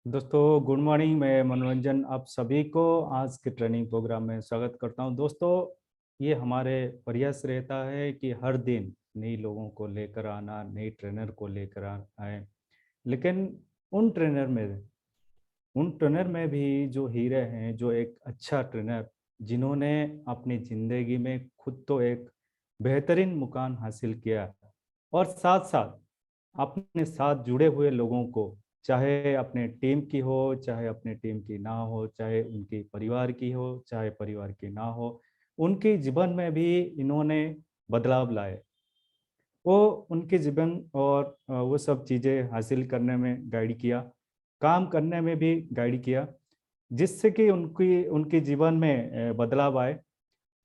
दोस्तों good morning. मैं मनोरंजन आप सभी को आज के ट्रेनिंग प्रोग्राम में स्वागत करता हूं। दोस्तों ये हमारे प्रयास रहता है कि हर दिन नई लोगों को लेकर आना, नई ट्रेनर को लेकर आए। लेकिन उन ट्रेनर में उन ट्रेनर में भी जो हीरे हैं, जो एक अच्छा ट्रेनर जिन्होंने अपनी ज़िंदगी में खुद तो एक बेहतरीन मुकाम हासिल किया और साथ साथ अपने साथ जुड़े हुए लोगों को, चाहे अपने टीम की हो, चाहे अपने टीम की ना हो, चाहे उनकी परिवार की हो, चाहे परिवार की ना हो, उनके जीवन में भी इन्होंने बदलाव लाए। वो उनके जीवन और वो सब चीज़ें हासिल करने में गाइड किया, काम करने में भी गाइड किया, जिससे कि उनकी उनके जीवन में बदलाव आए।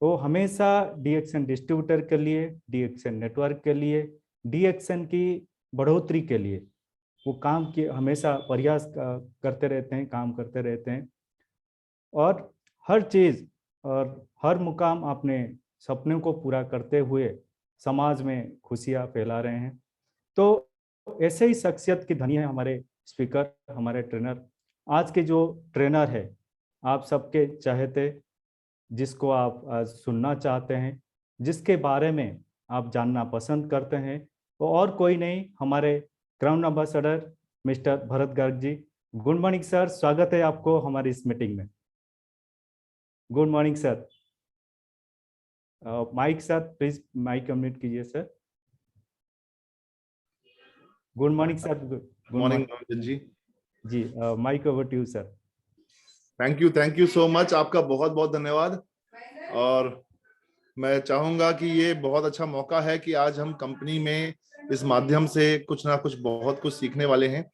वो हमेशा डीएक्शन डिस्ट्रीब्यूटर के लिए, डीएक्शन नेटवर्क के लिए, डीएक्शन की बढ़ोतरी के लिए वो काम की हमेशा प्रयास करते रहते हैं, काम करते रहते हैं। और हर चीज़ और हर मुकाम अपने सपनों को पूरा करते हुए समाज में खुशियाँ फैला रहे हैं। तो ऐसे ही शख्सियत की धनी है हमारे स्पीकर, हमारे ट्रेनर। आज के जो ट्रेनर है, आप सबके चाहते, जिसको आप सुनना चाहते हैं, जिसके बारे में आप जानना पसंद करते हैं, वो और कोई नहीं, हमारे crown ambassador mister Bharat Garg ji. Good morning sir, स्वागत है आपको हमारी इस मीटिंग में। Good morning sir. Mike sir, please mike unmute कीजिए sir. Good morning sir. Good morning morning Manoranjan ji. जी। Mike over to you sir. Thank you so much, आपका बहुत बहुत धन्यवाद। और मैं चाहूंगा कि ये बहुत अच्छा मौका है कि आज हम कंपनी में इस माध्यम से कुछ ना कुछ बहुत कुछ सीखने वाले हैं।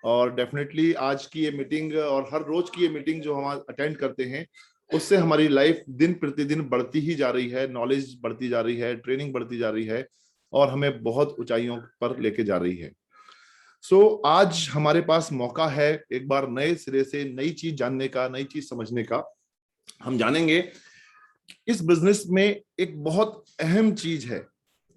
और डेफिनेटली आज की ये मीटिंग और हर रोज की ये मीटिंग जो हम अटेंड करते हैं, उससे हमारी लाइफ दिन प्रतिदिन बढ़ती ही जा रही है, नॉलेज बढ़ती जा रही है, ट्रेनिंग बढ़ती जा रही है और हमें बहुत ऊंचाइयों पर लेके जा रही है। आज हमारे पास मौका है एक बार नए सिरे से नई चीज जानने का, नई चीज समझने का। हम जानेंगे इस बिजनेस में एक बहुत अहम चीज है।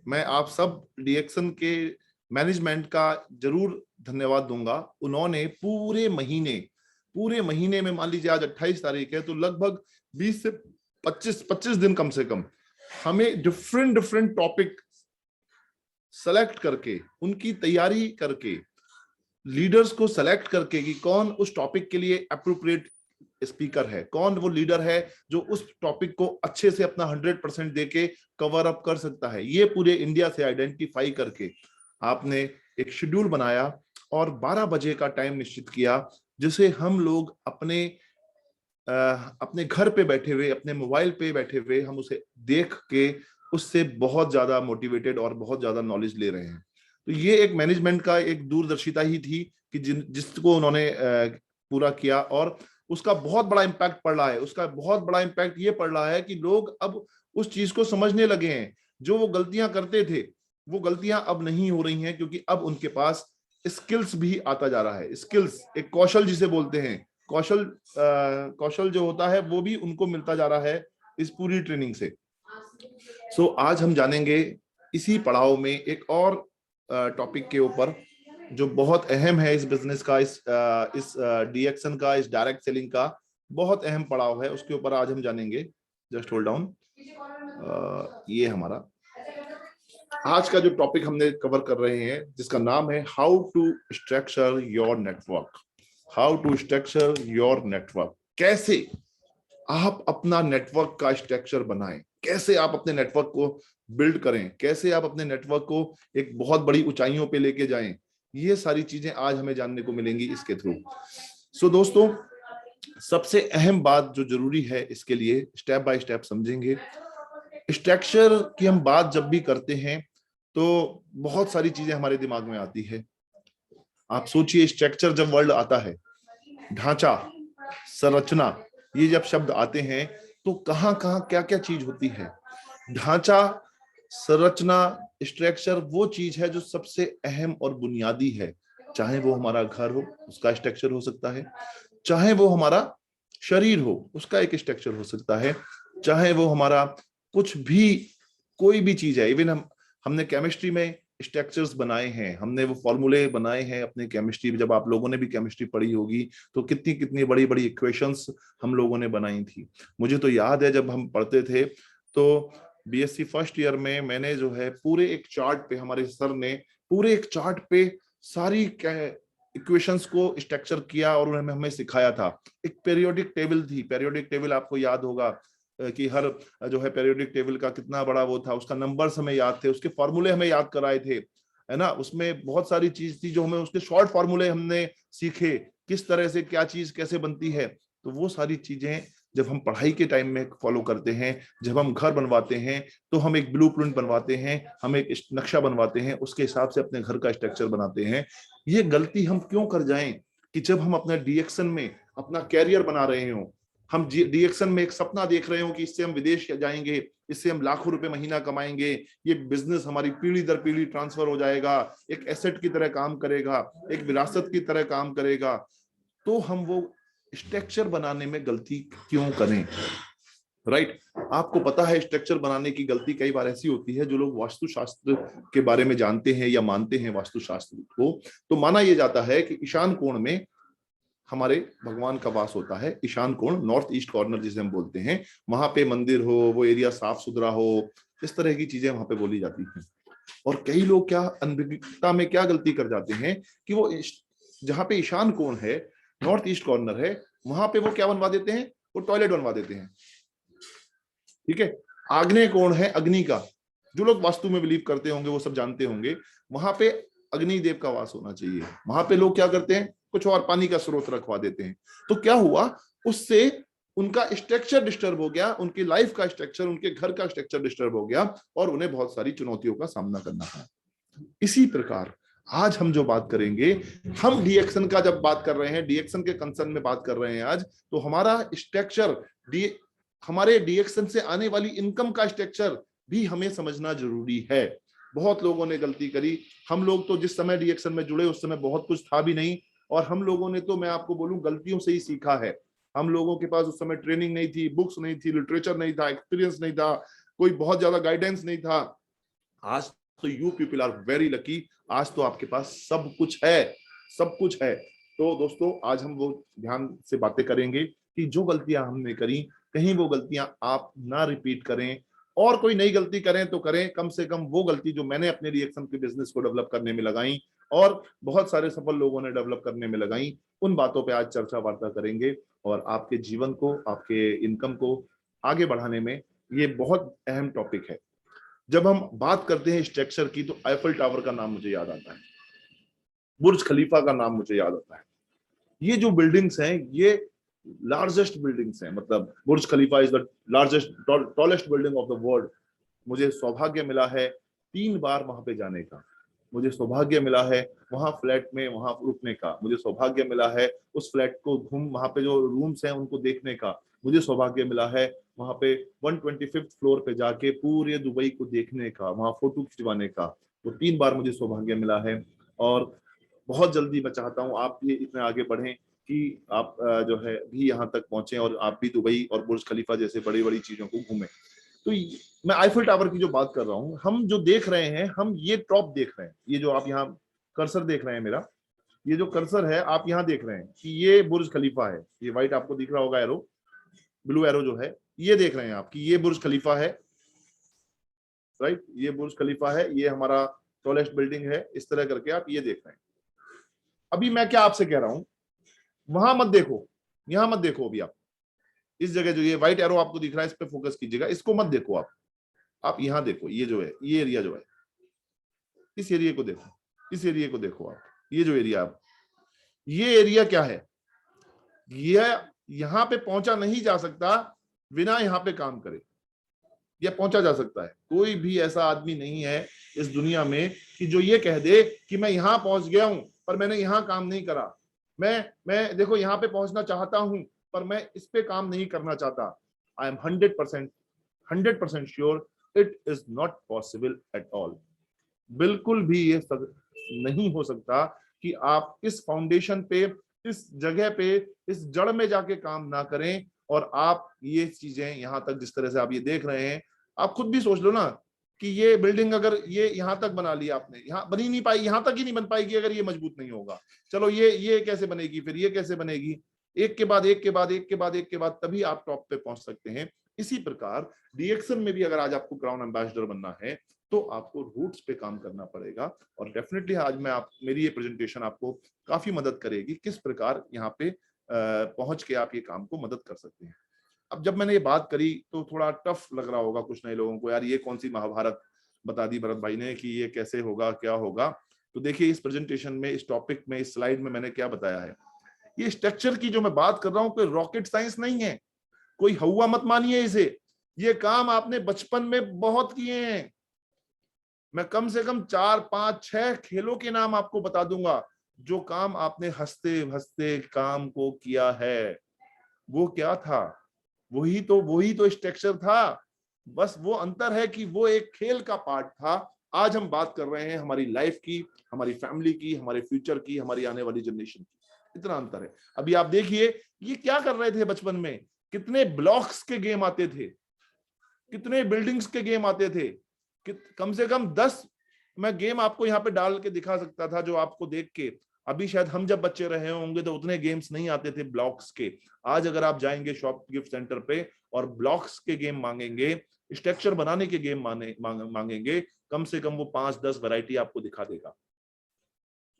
मैं आप सब डीएक्शन के मैनेजमेंट का जरूर धन्यवाद दूंगा। उन्होंने पूरे महीने में, मान लीजिए आज 28 तारीख है, तो लगभग 20 से 25 दिन कम से कम हमें डिफरेंट डिफरेंट टॉपिक सेलेक्ट करके, उनकी तैयारी करके, लीडर्स को सेलेक्ट करके कि कौन उस टॉपिक के लिए अप्रोप्रिएट स्पीकर है, कौन वो लीडर है जो उस टॉपिक को अच्छे से अपना 100% देके कवर अप कर सकता है। ये पूरे इंडिया से आइडेंटिफाई करके आपने एक शेड्यूल बनाया और 12 बजे का टाइम निश्चित किया, जिसे हम लोग अपने घर पे बैठे हुए, अपने मोबाइल पे बैठे हुए हम उसे देख के उससे बहुत ज्यादा मोटिवेटेड और बहुत ज्यादा नॉलेज ले रहे हैं। तो ये एक मैनेजमेंट का एक दूरदर्शिता ही थी कि जिसको उन्होंने पूरा किया और उसका बहुत बड़ा इम्पैक्ट पड़ रहा है। उसका बहुत बड़ा इम्पैक्ट ये पड़ रहा है कि लोग अब उस चीज को समझने लगे हैं। जो वो गलतियां करते थे, वो गलतियां अब नहीं हो रही हैं, क्योंकि अब उनके पास स्किल्स भी आता जा रहा है। स्किल्स, एक कौशल जिसे बोलते हैं, कौशल जो होता है वो भी उनको मिलता जा रहा है इस पूरी ट्रेनिंग से। आज हम जानेंगे इसी पड़ाव में एक और टॉपिक के ऊपर जो बहुत अहम है इस बिजनेस का, इस डीएक्शन का, इस डायरेक्ट सेलिंग का बहुत अहम पड़ाव है, उसके ऊपर आज हम जानेंगे। Just hold down. ये हमारा आज का जो टॉपिक हमने कवर कर रहे हैं, जिसका नाम है how to structure your network. How to structure your network, कैसे आप अपना नेटवर्क का स्ट्रक्चर बनाएं, कैसे आप अपने नेटवर्क को बिल्ड करें, कैसे आप अपने नेटवर्क को एक बहुत बड़ी ऊंचाइयों पे लेके जाएं। ये सारी चीजें आज हमें जानने को मिलेंगी इसके थ्रू। दोस्तों, सबसे अहम बात जो जरूरी है, इसके लिए स्टेप बाय स्टेप समझेंगे। स्ट्रक्चर की हम बात जब भी करते हैं तो बहुत सारी चीजें हमारे दिमाग में आती है। आप सोचिए, स्ट्रक्चर जब वर्ड आता है, ढांचा, संरचना, ये जब शब्द आते हैं तो कहां कहां क्या क्या चीज होती है। ढांचा, संरचना, स्ट्रक्चर वो चीज है जो सबसे अहम और बुनियादी है। चाहे वो हमारा घर हो, उसका स्ट्रक्चर हो सकता है। चाहे वो हमारा शरीर हो, उसका एक स्ट्रक्चर हो सकता है। चाहे वो हमारा कुछ भी, कोई भी चीज है। इवन हमने केमिस्ट्री में स्ट्रक्चर्स बनाए हैं, हमने वो फॉर्मूले बनाए हैं अपने केमिस्ट्री, जब आप लोगों ने भी केमिस्ट्री पढ़ी होगी तो कितनी कितनी बड़ी बड़ी इक्वेशंस हम लोगों ने बनाई थी। मुझे तो याद है जब हम पढ़ते थे तो बीएससी फर्स्ट ईयर में मैंने जो है पूरे एक चार्ट पे, हमारे सर ने पूरे एक चार्ट पे सारी इक्वेशंस को स्ट्रक्चर किया और उन्होंने हमें सिखाया था। एक पीरियोडिक टेबल थी, पीरियोडिक टेबल आपको याद होगा कि हर जो है पीरियोडिक टेबल का कितना बड़ा वो था, उसका नंबर्स हमें याद थे, उसके फॉर्मूले हमें याद कराए थे, है ना। उसमें बहुत सारी चीज थी जो हमें, उसके शॉर्ट फॉर्मूले हमने सीखे, किस तरह से क्या चीज कैसे बनती है। तो वो सारी चीजें जब हम पढ़ाई के टाइम में फॉलो करते हैं, जब हम घर बनवाते हैं तो हम एक ब्लूप्रिंट बनवाते हैं, हम एक नक्शा बनवाते हैं, उसके हिसाब से अपने घर का स्ट्रक्चर बनाते हैं। ये गलती हम क्यों कर जाएं कि जब हम अपना डीएक्शन में अपना कैरियर बना रहे हो, हम डीएक्शन में एक सपना देख रहे हो कि इससे हम विदेश जाएंगे, इससे हम लाखों रुपए महीना कमाएंगे, ये बिजनेस हमारी पीढ़ी दर पीढ़ी ट्रांसफर हो जाएगा, एक एसेट की तरह काम करेगा, एक विरासत की तरह काम करेगा, तो हम वो स्ट्रक्चर बनाने में गलती क्यों करें? राइट आपको पता है स्ट्रक्चर बनाने की गलती कई बार ऐसी होती है, जो लोग वास्तुशास्त्र के बारे में जानते हैं या मानते हैं वास्तुशास्त्र को, तो माना यह जाता है कि ईशान कोण में हमारे भगवान का वास होता है। ईशान कोण, नॉर्थ ईस्ट कॉर्नर जिसे हम बोलते हैं, वहां पे मंदिर हो, वो एरिया साफ सुथरा हो, इस तरह की चीजें वहां पे बोली जाती हैं। और कई लोग क्या अनभिज्ञता में क्या गलती कर जाते हैं कि वो जहां पे ईशान कोण है, नॉर्थ ईस्ट कॉर्नर है, वहां पे वो क्या बनवा देते हैं, वो टॉयलेट बनवा देते हैं। ठीक है, आग्नेय कोण है अग्नि का, जो लोग वास्तु में बिलीव करते होंगे वो सब जानते होंगे, वहां पे अग्नि देव का वास होना चाहिए। वहां पे लोग क्या करते हैं, कुछ और पानी का स्रोत रखवा देते हैं। तो क्या हुआ, उससे उनका स्ट्रक्चर डिस्टर्ब हो गया, उनकी लाइफ का स्ट्रक्चर, उनके घर का स्ट्रक्चर डिस्टर्ब हो गया और उन्हें बहुत सारी चुनौतियों का सामना करना पड़ा। इसी प्रकार आज हम जो बात करेंगे, हम डीएक्शन का जब बात कर रहे हैं, डीएक्शन के कंसर्न में बात कर रहे हैं आज, तो हमारा स्ट्रक्चर, हमारे डीएक्शन से आने वाली इनकम का स्ट्रक्चर भी हमें समझना जरूरी है। बहुत लोगों ने गलती करी, हम लोग तो जिस समय डीएक्शन में जुड़े उस समय बहुत कुछ था भी नहीं, और हम लोगों ने तो, मैं आपको बोलूं, गलतियों से ही सीखा है। हम लोगों के पास उस समय ट्रेनिंग नहीं थी, बुक्स नहीं थी, लिटरेचर नहीं था, एक्सपीरियंस नहीं था, कोई बहुत ज्यादा गाइडेंस नहीं था। आज तो you people are very lucky, आज तो आपके पास सब कुछ है, सब कुछ है। तो दोस्तों आज हम वो ध्यान से बातें करेंगे कि जो गलतियां हमने करी, कहीं वो गलतियां आप ना रिपीट करें, और कोई नई गलती करें तो करें, कम से कम वो गलती जो मैंने अपने डीएक्शन के बिजनेस को डेवलप करने में लगाई और बहुत सारे सफल लोगों ने डेवलप करने में लगाई, उन बातों पे आज चर्चा वार्ता करेंगे। और आपके जीवन को, आपके इनकम को आगे बढ़ाने में ये बहुत अहम टॉपिक है। जब हम बात करते हैं स्ट्रक्चर की, तो आईफल टावर का नाम मुझे याद आता है, बुर्ज खलीफा का नाम मुझे याद आता है। ये जो बिल्डिंग्स हैं, ये लार्जेस्ट बिल्डिंग्स हैं, मतलब Burj Khalifa is the largest tallest building of the world. मुझे सौभाग्य मिला है 3 बार वहां पे जाने का, मुझे सौभाग्य मिला है वहां फ्लैट में वहां रुकने का, मुझे सौभाग्य मिला है उस फ्लैट को वहां पे जो रूम्स हैं उनको देखने का, मुझे सौभाग्य मिला है वहां पे 125th फ्लोर पे जाके पूरे दुबई को देखने का, वहां फोटो खिंचवाने का। तो 3 बार मुझे सौभाग्य मिला है। और बहुत जल्दी मैं चाहता हूँ आप भी इतने आगे बढ़ें कि आप जो है भी यहाँ तक पहुंचे और आप भी दुबई और बुर्ज खलीफा जैसे बड़ी बड़ी चीजों को घूमें। तो मैं आईफल टावर की जो बात कर रहा हूँ, हम जो देख रहे हैं, हम ये टॉप देख रहे हैं, ये जो आप यहाँ कर्सर देख रहे हैं मेरा, ये जो कर्सर है आप यहाँ देख रहे हैं कि ये बुर्ज खलीफा है, ये व्हाइट आपको दिख रहा होगा एरो, ब्लू एरो जो है, ये देख रहे हैं आप कि ये बुर्ज खलीफा है। राइट, ये बुर्ज खलीफा है, ये हमारा टॉलेस्ट बिल्डिंग है, इस तरह करके आप ये देख रहे हैं। अभी मैं क्या आपसे कह रहा हूं, वहां मत देखो, यहां मत देखो, अभी आप इस जगह जो ये व्हाइट एरो आपको दिख रहा है इस पे फोकस कीजिएगा, इसको मत देखो आप यहां देखो, ये जो है, ये एरिया जो है, इस एरिया को देखो, इस एरिया को देखो आप, ये जो एरिया, आप ये एरिया क्या है, ये यहां पे पहुंचा नहीं जा सकता बिना यहां पे काम करे, यह पहुंचा जा सकता है। कोई भी ऐसा आदमी नहीं है इस दुनिया में कि जो ये कह दे कि मैं यहां पहुंच गया हूं पर मैंने यहां काम नहीं करा, मैं देखो यहां पे पहुंचना चाहता हूं पर मैं इस पे काम नहीं करना चाहता। I am 100% sure it is not possible at all. बिल्कुल भी ये नहीं हो सकता कि आप इस फाउंडेशन पे, इस जगह पे, इस जड़ में जाके काम ना करें और आप ये चीजें यहां तक जिस तरह से आप ये देख रहे हैं, आप खुद भी सोच लो ना, कि ये बिल्डिंग अगर ये यहाँ तक बना लिया आपने, यहाँ बनी नहीं पाई, यहाँ तक ही नहीं बन पाएगी अगर ये मजबूत नहीं होगा। चलो ये कैसे बनेगी, फिर ये कैसे बनेगी, एक के बाद एक के बाद एक के बाद एक के बाद, तभी आप टॉप पे पहुंच सकते हैं। इसी प्रकार डीएक्सन में भी अगर आज आपको क्राउन एम्बेसडर बनना है तो आपको रूट्स पे काम करना पड़ेगा। और डेफिनेटली आज मेरी ये प्रेजेंटेशन आपको काफी मदद करेगी किस प्रकार यहाँ पे पहुंच के आप ये काम को मदद कर सकते हैं। अब जब मैंने ये बात करी तो थोड़ा टफ लग रहा होगा कुछ नए लोगों को, यार ये कौन सी महाभारत बता दी भरत भाई ने कि ये कैसे होगा क्या होगा। तो देखिए इस प्रेजेंटेशन में, इस टॉपिक में, इस स्लाइड में मैंने क्या बताया है। ये स्ट्रक्चर की जो मैं बात कर रहा हूं कोई रॉकेट साइंस नहीं है, कोई हवा मत मानिए इसे। ये काम आपने बचपन में बहुत किए हैं। मैं कम से कम 4 5 6 खेलों के नाम आपको बता दूंगा जो काम आपने हंसते हंसते काम को किया है। वो क्या था, वही तो स्ट्रक्चर था। बस वो अंतर है कि वो एक खेल का पार्ट था। आज हम बात कर रहे हैं हमारी लाइफ की, हमारी फैमिली की, हमारे फ्यूचर की, हमारी आने वाली जनरेशन की। इतना अंतर है। अभी आप देखिए ये क्या कर रहे थे बचपन में, कितने ब्लॉक्स के गेम आते थे, कितने बिल्डिंग्स के गेम आते थे, कम से कम 10 मैं गेम आपको यहाँ पे डाल के दिखा सकता था जो आपको देख के अभी शायद हम जब बच्चे रहे होंगे तो उतने गेम्स नहीं आते थे ब्लॉक्स के। आज अगर आप जाएंगे शॉप गिफ्ट सेंटर पे और ब्लॉक्स के गेम मांगेंगे, स्ट्रक्चर बनाने के गेम मांगेंगे, कम से कम वो 5-10 वैरायटी आपको दिखा देगा।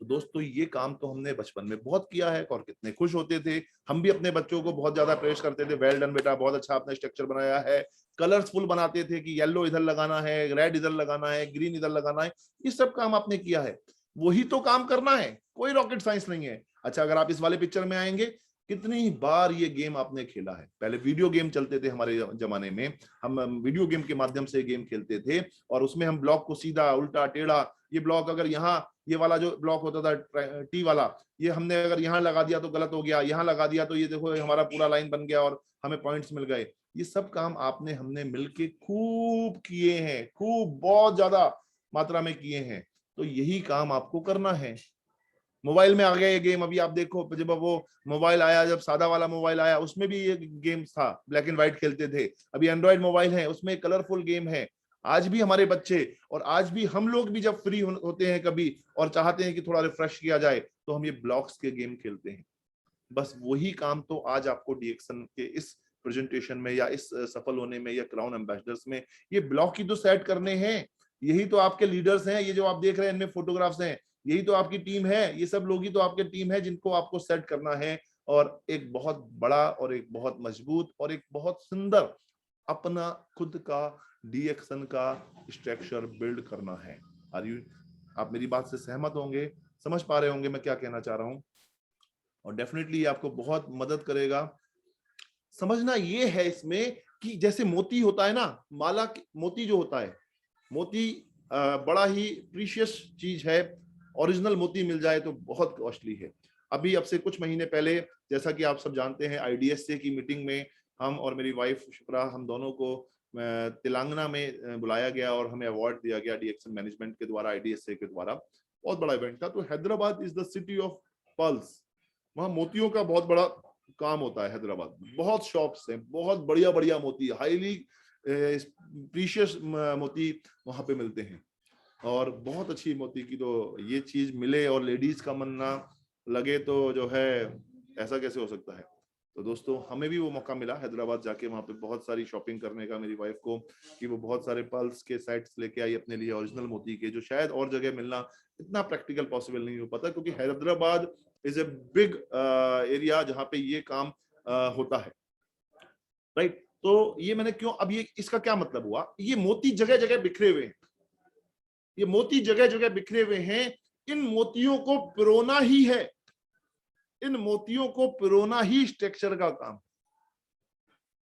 तो दोस्तों ये काम तो हमने बचपन में बहुत किया है और कितने खुश होते थे। हम भी अपने बच्चों को बहुत ज्यादा प्रेस करते थे, वेल डन बेटा, बहुत अच्छा आपने स्ट्रक्चर बनाया है। कलरफुल बनाते थे कि येलो इधर लगाना है, रेड इधर लगाना है, ग्रीन इधर लगाना है। ये सब काम आपने किया है, वही तो काम करना है, कोई रॉकेट साइंस नहीं है। अच्छा अगर आप इस वाले पिक्चर में आएंगे, कितनी बार ये गेम आपने खेला है। पहले वीडियो गेम चलते थे हमारे जमाने में, हम वीडियो गेम के माध्यम से गेम खेलते थे और उसमें हम ब्लॉक को सीधा उल्टा टेढ़ा, ये ब्लॉक अगर यहाँ, ये वाला जो ब्लॉक होता था टी वाला, ये हमने अगर यहाँ लगा दिया तो गलत हो गया, यहाँ लगा दिया तो ये देखो हमारा पूरा लाइन बन गया और हमें पॉइंट्स मिल गए। ये सब काम हमने मिलके खूब किए हैं, खूब बहुत ज्यादा मात्रा में किए हैं। तो यही काम आपको करना है। मोबाइल में आ गया ये गेम। अभी आप देखो जब वो मोबाइल आया, जब सादा वाला मोबाइल आया उसमें भी ये गेम था, ब्लैक एंड व्हाइट खेलते थे। अभी एंड्रॉइड मोबाइल है उसमें कलरफुल गेम है। आज भी हमारे बच्चे और आज भी हम लोग भी जब फ्री होते हैं कभी और चाहते हैं कि थोड़ा रिफ्रेश किया जाए तो हम ये ब्लॉक्स के गेम खेलते हैं। बस वही काम तो आज आपको डीएक्सन के इस प्रेजेंटेशन में या इस सफल होने में या क्राउन एम्बेसडर्स में ये ब्लॉक ही तो सेट करने हैं। यही तो आपके लीडर्स हैं, ये जो आप देख रहे हैं इनमें फोटोग्राफ्स हैं, यही तो आपकी टीम है। ये सब लोग ही तो आपके टीम है जिनको आपको सेट करना है और एक बहुत बड़ा और एक बहुत मजबूत और एक बहुत सुंदर अपना खुद का डीएक्सन का स्ट्रक्चर बिल्ड करना है। आप मेरी बात से सहमत होंगे, समझ पा रहे होंगे मैं क्या कहना चाह रहा हूं। और डेफिनेटली आपको बहुत मदद करेगा। समझना ये है इसमें कि जैसे मोती होता है ना, मोती जो होता है, मोती बड़ा ही प्रीशियस चीज है। ओरिजिनल मोती मिल जाए तो बहुत कॉस्टली है। अभी अब से कुछ महीने पहले, जैसा कि आप सब जानते हैं, आईडीएसए की मीटिंग में हम और मेरी वाइफ शुक्रा, हम दोनों को तेलंगाना में बुलाया गया और हमें अवार्ड दिया गया डीएक्सन मैनेजमेंट के द्वारा, आईडीएसए के द्वारा। बहुत बड़ा इवेंट था। तो Hyderabad is the city of pearls, वहां मोतियों का बहुत बड़ा काम होता है। हैदराबाद में बहुत शॉप्स हैं, बहुत बढ़िया बढ़िया मोती, हाईली प्रीशियस मोती वहां पे मिलते हैं। और बहुत अच्छी मोती की तो ये चीज मिले और लेडीज का मन ना लगे तो जो है ऐसा कैसे हो सकता है। तो दोस्तों हमें भी वो मौका मिला हैदराबाद जाके वहां पे बहुत सारी शॉपिंग करने का, मेरी वाइफ को, कि वो बहुत सारे पर्ल्स के सेट्स लेके आई अपने लिए, ओरिजिनल मोती के, जो शायद और जगह मिलना इतना प्रैक्टिकल पॉसिबल नहीं हो पाता, क्योंकि Hyderabad is a big area जहाँ पे ये काम होता है। राइट। तो ये मैंने क्यों, अब ये इसका क्या मतलब हुआ, ये मोती जगह जगह बिखरे हुए हैं, ये मोती जगह जगह बिखरे हुए हैं। इन मोतियों को पिरोना ही है, इन मोतियों को पिरोना ही स्ट्रक्चर का काम।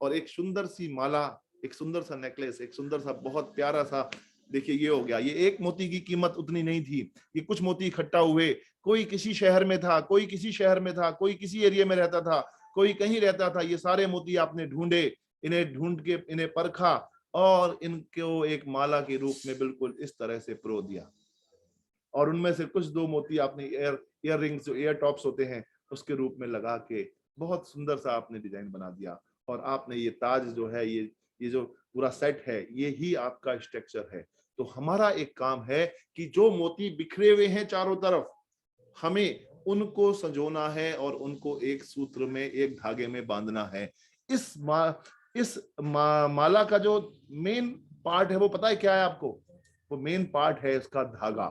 और एक सुंदर सी माला, एक सुंदर सा नेकलेस, एक सुंदर सा बहुत प्यारा सा, देखिए ये हो गया। ये एक मोती की कीमत उतनी नहीं थी, ये कुछ मोती इकट्ठा हुए, कोई किसी शहर में था, कोई किसी शहर में था, कोई किसी एरिया में रहता था, कोई कहीं रहता था। ये सारे मोती आपने ढूंढे, इन्हें ढूंढ के इन्हें परखा और इनको एक माला के रूप में बिल्कुल इस तरह से पिरो दिया। और उनमें से कुछ 2 मोती आपने ईयर रिंग्स, जो ईयर टॉप्स होते हैं, उसके रूप में लगा के बहुत सुंदर सा आपने डिजाइन बना दिया। और आपने ये ताज जो है, ये जो पूरा सेट है, ये ही आपका स्ट्रक्चर है। तो हमारा एक काम है कि जो मोती बिखरे हुए हैं चारों तरफ, हमें उनको संजोना है और उनको एक सूत्र में, एक धागे में बांधना है। इस माला का जो मेन पार्ट है वो पता है क्या है आपको? वो मेन पार्ट है इसका धागा,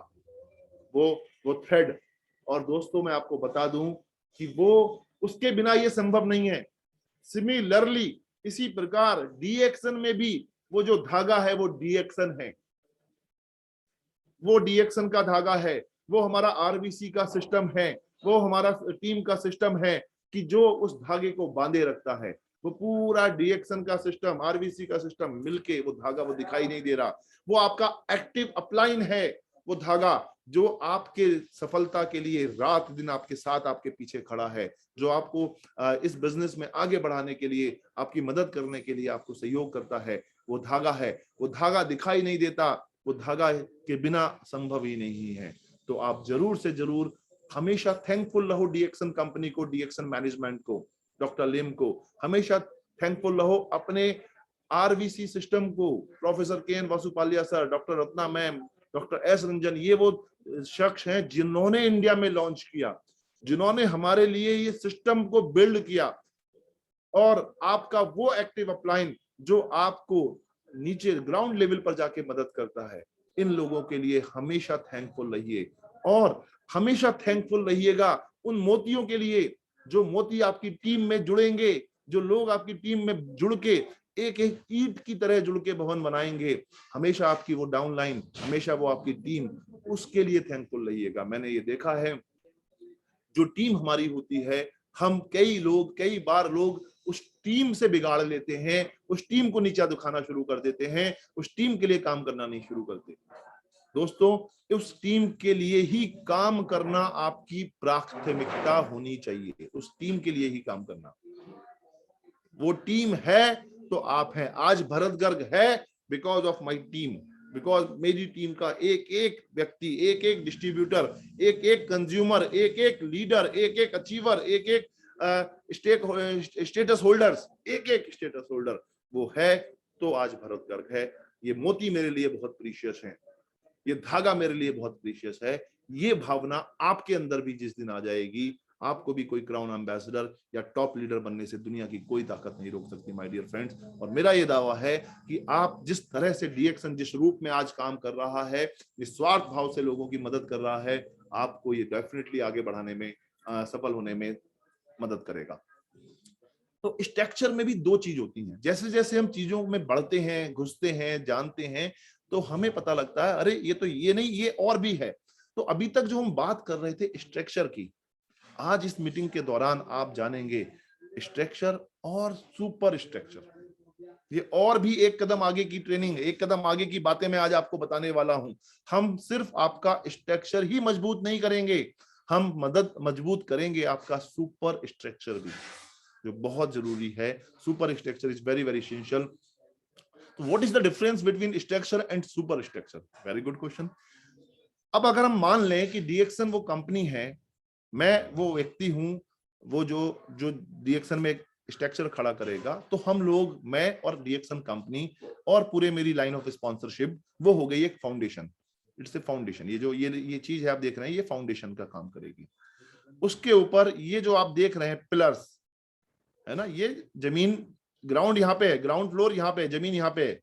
वो थ्रेड। और दोस्तों मैं आपको बता दूं कि वो उसके बिना ये संभव नहीं है। सिमिलरली इसी प्रकार डीएक्शन में भी वो जो धागा है वो डीएक्शन है, वो डीएक्शन का धागा है, वो हमारा आरबीसी का सिस्टम है, वो हमारा टीम का सिस्टम है कि जो उस धागे को बांधे रखता है। वो पूरा डीएक्शन का सिस्टम, आरबीसी का सिस्टम मिलके वो धागा, वो दिखाई नहीं दे रहा, वो आपका एक्टिव अपलाइन है, वो धागा जो आपके सफलता के लिए रात दिन आपके साथ, आपके पीछे खड़ा है, जो आपको इस बिजनेस में आगे बढ़ाने के लिए, आपकी मदद करने के लिए आपको सहयोग करता है, वो धागा है। वो धागा दिखाई नहीं देता, वो धागा के बिना संभव ही नहीं है। तो आप जरूर से जरूर हमेशा थैंकफुल रहो डीएक्शन कंपनी को, डीएक्शन मैनेजमेंट को, डॉक्टर लिम को। हमेशा थैंकफुल रहो अपने आरवीसी सिस्टम को, professor K N Vasupaliya sir, doctor Ratna ma'am, doctor S Ranjan, ये वो शख्स हैं जिन्होंने इंडिया में लॉन्च किया, जिन्होंने हमारे लिए ये सिस्टम को बिल्ड किया। और आपका वो एक्टिव अपलाइन जो आपको नीचे ग्राउंड लेवल पर जाके मदद करता है, इन लोगों के लिए हमेशा थैंकफुल रहिए। और हमेशा थैंकफुल रहिएगा उन मोतियों के लिए जो मोती आपकी टीम में जुड़ेंगे, जो लोग आपकी टीम में जुड़ के एक एक ईंट की तरह जुड़ के भवन बनाएंगे। हमेशा आपकी वो डाउनलाइन, हमेशा वो आपकी टीम, उसके लिए थैंकफुल रहिएगा। मैंने ये देखा है जो टीम हमारी होती है, हम कई बार लोग उस टीम से बिगाड़ लेते हैं, उस टीम को नीचा दिखाना शुरू कर देते हैं, उस टीम के लिए काम करना नहीं शुरू करते। दोस्तों उस टीम के लिए ही काम करना आपकी प्राथमिकता होनी चाहिए, उस टीम के लिए ही काम करना। वो टीम है तो आप हैं। आज भरत गर्ग है because of my team, because मेरी टीम का एक एक व्यक्ति, एक एक डिस्ट्रीब्यूटर, एक एक कंज्यूमर, एक एक लीडर, एक एक अचीवर, एक एक स्टेटस होल्डर्स, एक एक स्टेटस होल्डर वो है, तो आज भरत गर्ग है। ये मोती मेरे लिए बहुत प्रीशियस है, ये धागा मेरे लिए बहुत प्रीशियस है। ये भावना आपके अंदर भी जिस दिन आ जाएगी, आपको भी कोई क्राउन एम्बेसडर या टॉप लीडर बनने से दुनिया की कोई ताकत नहीं रोक सकती माय डियर फ्रेंड्स। और मेरा ये दावा है कि आप जिस तरह से डीएक्शन जिस रूप में आज काम कर रहा है, निस्वार्थ भाव से लोगों की मदद कर रहा है, आपको ये डेफिनेटली आगे बढ़ाने में, सफल होने में मदद करेगा। तो स्ट्रक्चर में भी दो चीज होती हैं। जैसे जैसे हम चीजों में बढ़ते हैं, घुसते हैं, जानते हैं, तो हमें पता लगता है अरे ये तो ये नहीं, ये और भी है। तो अभी तक जो हम बात कर रहे थे स्ट्रक्चर की, आज इस मीटिंग के दौरान आप जानेंगे स्ट्रक्चर और सुपर स्ट्रक्चर। ये और भी एक कदम आगे की ट्रेनिंग, एक कदम आगे की बातें मैं आज आपको बताने वाला हूं। हम सिर्फ आपका स्ट्रक्चर ही मजबूत नहीं करेंगे, हम मजबूत करेंगे आपका सुपर स्ट्रक्चर भी, जो बहुत जरूरी है। Super structure is very very essential. What is the difference between structure and super structure? Very good question. अब अगर हम मान लें कि डीएक्शन वो कंपनी है, मैं वो व्यक्ति हूं, वो जो डीएक्शन में एक स्ट्रक्चर खड़ा करेगा, तो हम लोग, मैं और डीएक्शन कंपनी और पूरे मेरी लाइन ऑफ स्पॉन्सरशिप, वो हो गई एक फाउंडेशन। It's a foundation. ये जो ये चीज है आप देख रहे हैं, ये फाउंडेशन का काम करेगी। उसके ऊपर ये जो आप देख रहे हैं पिलर्स है ना, ये जमीन, ग्राउंड यहाँ पे है, ग्राउंड फ्लोर यहाँ पे है, जमीन यहाँ पे है।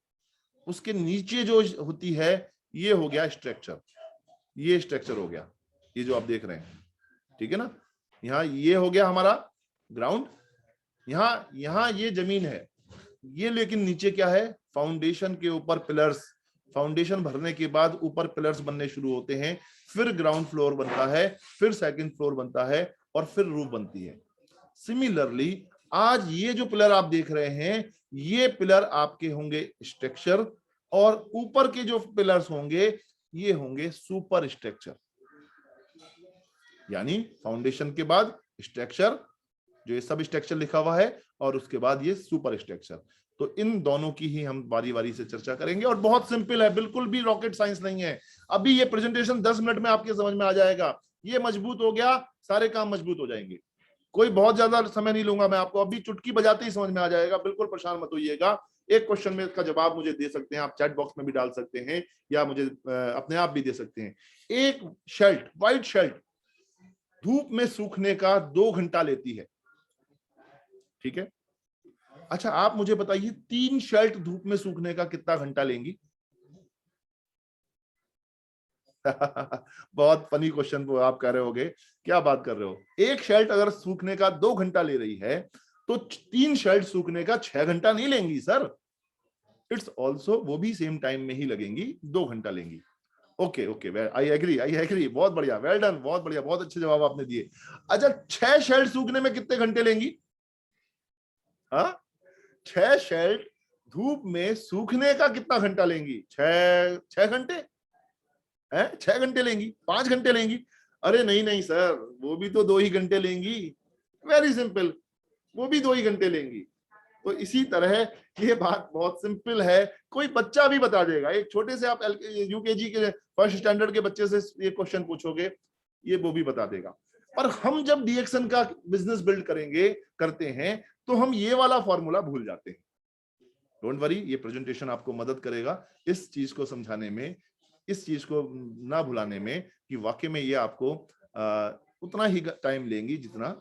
उसके नीचे जो होती है ये हो गया स्ट्रक्चर, ये स्ट्रक्चर हो गया, ये जो आप देख रहे हैं, ठीक है ना। यहाँ ये हो गया हमारा ग्राउंड, यहाँ ये जमीन है, ये लेकिन नीचे क्या है, फाउंडेशन के ऊपर पिलर्स। फाउंडेशन भरने के बाद ऊपर पिलर्स बनने शुरू होते हैं, फिर ग्राउंड फ्लोर बनता है, फिर सेकंड फ्लोर बनता है, और फिर रूफ बनती है। सिमिलरली आज ये जो पिलर आप देख रहे हैं, ये पिलर आपके होंगे स्ट्रक्चर, और ऊपर के जो पिलर्स होंगे ये होंगे सुपर स्ट्रक्चर। यानी फाउंडेशन के बाद स्ट्रक्चर, जो ये सब स्ट्रक्चर लिखा हुआ है, और उसके बाद ये सुपर स्ट्रक्चर। तो इन दोनों की ही हम बारी बारी से चर्चा करेंगे, और बहुत सिंपल है, बिल्कुल भी रॉकेट साइंस नहीं है। अभी ये प्रेजेंटेशन 10 मिनट में आपके समझ में आ जाएगा। ये मजबूत हो गया, सारे काम मजबूत हो जाएंगे। कोई बहुत ज्यादा समय नहीं लूंगा मैं, आपको अभी चुटकी बजाते ही समझ में आ जाएगा, बिल्कुल परेशान मत होइएगा। एक क्वेश्चन में इसका जवाब मुझे दे सकते हैं, आप चैट बॉक्स में भी डाल सकते हैं या मुझे अपने आप भी दे सकते हैं। एक शर्ट, व्हाइट शर्ट धूप में सूखने का 2 घंटा लेती है, ठीक है। अच्छा आप मुझे बताइए 3 शर्ट धूप में सूखने का कितना घंटा लेंगी? बहुत फनी क्वेश्चन आप कह रहे होगे, क्या बात कर रहे हो? एक शर्ट अगर सूखने का 2 घंटा ले रही है तो 3 शर्ट सूखने का 6 घंटा नहीं लेंगी सर। इट्स ऑल्सो, वो भी सेम टाइम में ही लगेंगी, 2 घंटा लेंगी। ओके ओके, आई एग्री, बहुत बढ़िया, वेल डन, बहुत बढ़िया, बहुत अच्छे जवाब आपने दिए। अच्छा 6 शर्ट सूखने में कितने घंटे लेंगी? हाँ, 6 शर्ट धूप में सूखने का कितना घंटा लेंगी? 6 घंटे है, 6 घंटे लेंगी, 5 घंटे लेंगी? अरे नहीं नहीं सर, वो भी तो 2 ही घंटे लेंगी। वेरी सिंपल, वो भी 2 ही घंटे लेंगी। तो इसी तरह ये बात बहुत सिंपल है, कोई बच्चा भी बता देगा। एक छोटे से आप यूकेजी के फर्स्ट स्टैंडर्ड के बच्चे से ये क्वेश्चन पूछोगे, ये वो भी बता देगा। पर हम जब डीएक्शन का बिजनेस बिल्ड करते हैं तो हम ये वाला फॉर्मूला भूल जाते हैं। डोंट वरी, ये प्रेजेंटेशन आपको मदद करेगा इस चीज को समझाने में, इस चीज को ना भुलाने में कि वाकई में ये आपको उतना ही टाइम लेंगी जितना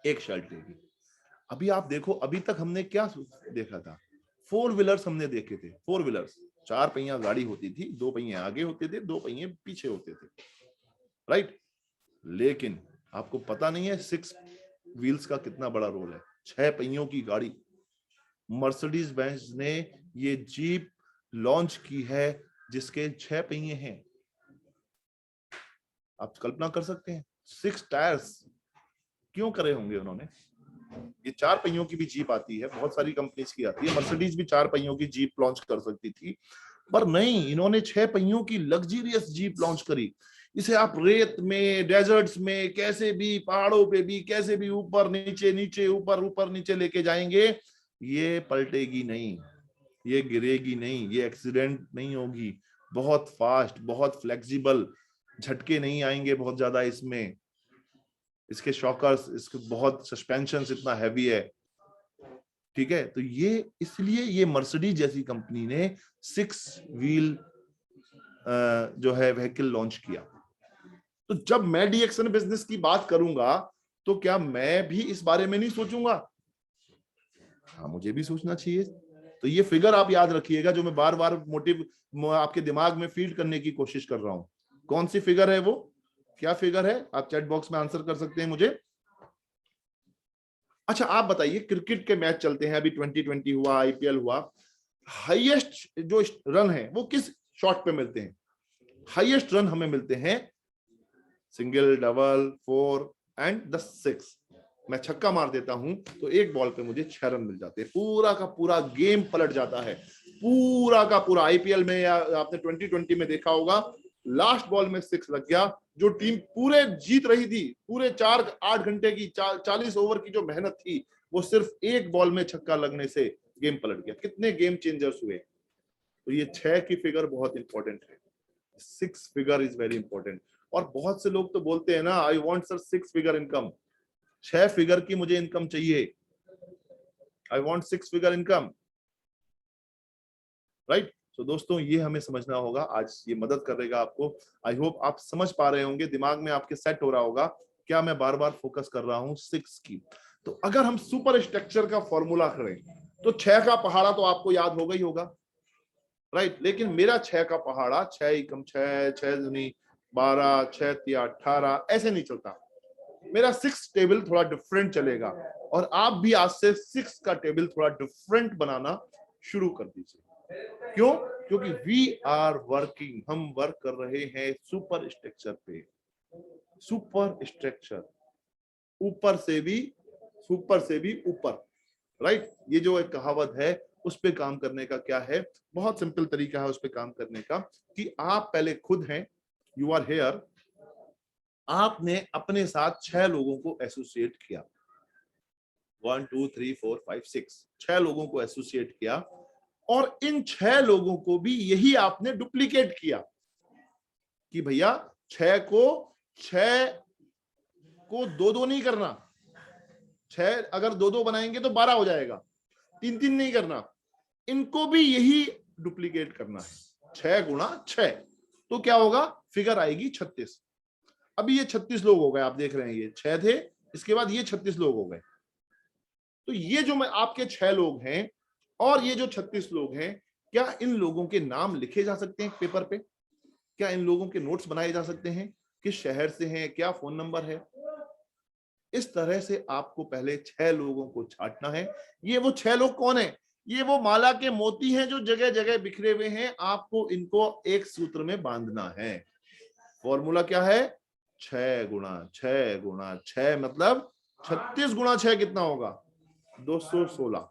एक शर्ट लेगी। अभी आप देखो, अभी तक हमने क्या देखा था? 4 व्हीलर्स हमने देखे थे। 4 व्हीलर्स, 4 पहिया गाड़ी होती थी, 2 पहिए आगे होते थे, 2 पहिए पीछे होते थे, राइट। लेकिन आपको पता नहीं है 6 व्हील्स का कितना बड़ा रोल है। 6 पहियों की गाड़ी, मर्सिडीज बेंज ने ये जीप लॉन्च की है जिसके 6 पहिए हैं। आप कल्पना कर सकते हैं 6 टायर्स क्यों करे होंगे उन्होंने? ये 4 पहियों की भी जीप आती है, बहुत सारी कंपनीज की आती है, मर्सिडीज भी 4 पहियों की जीप लॉन्च कर सकती थी, पर नहीं, इन्होंने 6 पहियों की लग्जरियस जीप लॉन्च करी। इसे आप रेत में, डेजर्ट्स में, कैसे भी, पहाड़ों पे भी, कैसे भी ऊपर नीचे, नीचे ऊपर, ऊपर नीचे लेके जाएंगे, ये पलटेगी नहीं, ये गिरेगी नहीं, ये एक्सीडेंट नहीं होगी। बहुत फास्ट, बहुत फ्लेक्सिबल, झटके नहीं आएंगे बहुत ज्यादा इसमें, इसके शॉकर्स, इसके बहुत सस्पेंशन इतना हैवी है, ठीक है। तो ये इसलिए ये मर्सिडीज जैसी कंपनी ने 6 व्हील जो है व्हीकल लॉन्च किया। तो जब मैं डीएक्शन बिजनेस की बात करूंगा तो क्या मैं भी इस बारे में नहीं सोचूंगा? हाँ, मुझे भी सोचना चाहिए। तो ये फिगर आप याद रखिएगा जो मैं बार बार मोटिव आपके दिमाग में फीड करने की कोशिश कर रहा हूं। कौन सी फिगर है वो, क्या फिगर है? आप चैट बॉक्स में आंसर कर सकते हैं मुझे। अच्छा आप बताइए, क्रिकेट के मैच चलते हैं, अभी 2020 हुआ, आईपीएल हुआ, हाईएस्ट जो रन है वो किस शॉट पे मिलते हैं? हाईएस्ट रन हमें मिलते हैं सिंगल, डबल, 4 एंड द 6। मैं छक्का मार देता हूं तो एक बॉल पे मुझे 6 रन मिल जाते हैं, पूरा का पूरा गेम पलट जाता है, पूरा का पूरा। आईपीएल में या आपने 2020 में देखा होगा, लास्ट बॉल में 6 लग गया, जो टीम पूरे जीत रही थी, पूरे 4-8 घंटे की 40 ओवर की जो मेहनत थी, वो सिर्फ एक बॉल में छक्का लगने से गेम पलट गया। कितने गेम चेंजर्स हुए। तो ये 6 की फिगर बहुत इंपॉर्टेंट है, 6 फिगर इज वेरी इंपॉर्टेंट। और बहुत से लोग तो बोलते हैं ना, I want sir 6 figure income, 6 figure की मुझे इनकम चाहिए, I want 6 figure income, right. तो दोस्तों ये हमें समझना होगा, आज ये मदद करेगा आपको। आई होप आप समझ पा रहे होंगे, दिमाग में आपके सेट हो रहा होगा क्या मैं बार बार फोकस कर रहा हूं 6 की। तो अगर हम सुपर स्ट्रक्चर का फॉर्मूला करें तो 6 का पहाड़ा तो आपको याद होगा ही होगा, राइट। लेकिन मेरा 6 का पहाड़ा 6 एकम 6, 6 दूनी 12, 6 तिया 18 ऐसे नहीं चलता। मेरा 6 टेबल थोड़ा डिफरेंट चलेगा, और आप भी आज से 6 का टेबल थोड़ा डिफरेंट बनाना शुरू कर दीजिए। क्यों? क्योंकि वी आर वर्किंग, हम वर्क कर रहे हैं सुपर स्ट्रक्चर पे। सुपर स्ट्रक्चर, ऊपर से भी, सुपर से भी ऊपर, राइट। ये जो एक कहावत है, उस पे काम करने का क्या है, बहुत सिंपल तरीका है उस पे काम करने का, कि आप पहले खुद हैं, यू आर हेयर, आपने अपने साथ 6 लोगों को एसोसिएट किया, 1 2 3 4 5 6, 6 लोगों को एसोसिएट किया, और इन 6 लोगों को भी यही आपने डुप्लीकेट किया कि भैया 6 को 2-2 नहीं करना, 6 अगर 2-2 बनाएंगे तो 12 हो जाएगा, 3-3 नहीं करना, इनको भी यही डुप्लीकेट करना है, 6 गुणा 6, तो क्या होगा, फिगर आएगी 36। अभी ये 36 लोग हो गए, आप देख रहे हैं ये 6 थे, इसके बाद ये 36 लोग हो गए। तो ये जो मैं आपके 6 लोग हैं और ये जो 36 लोग हैं, क्या इन लोगों के नाम लिखे जा सकते हैं पेपर पे? क्या इन लोगों के नोट्स बनाए जा सकते हैं? किस शहर से हैं, क्या फोन नंबर है? इस तरह से आपको पहले 6 लोगों को छांटना है। ये वो 6 लोग कौन है? ये वो माला के मोती हैं जो जगह जगह बिखरे हुए हैं, आपको इनको एक सूत्र में बांधना है। फॉर्मूला क्या है? 6 गुणा 6 गुणा 6 मतलब 36 गुणा 6 कितना होगा? 216।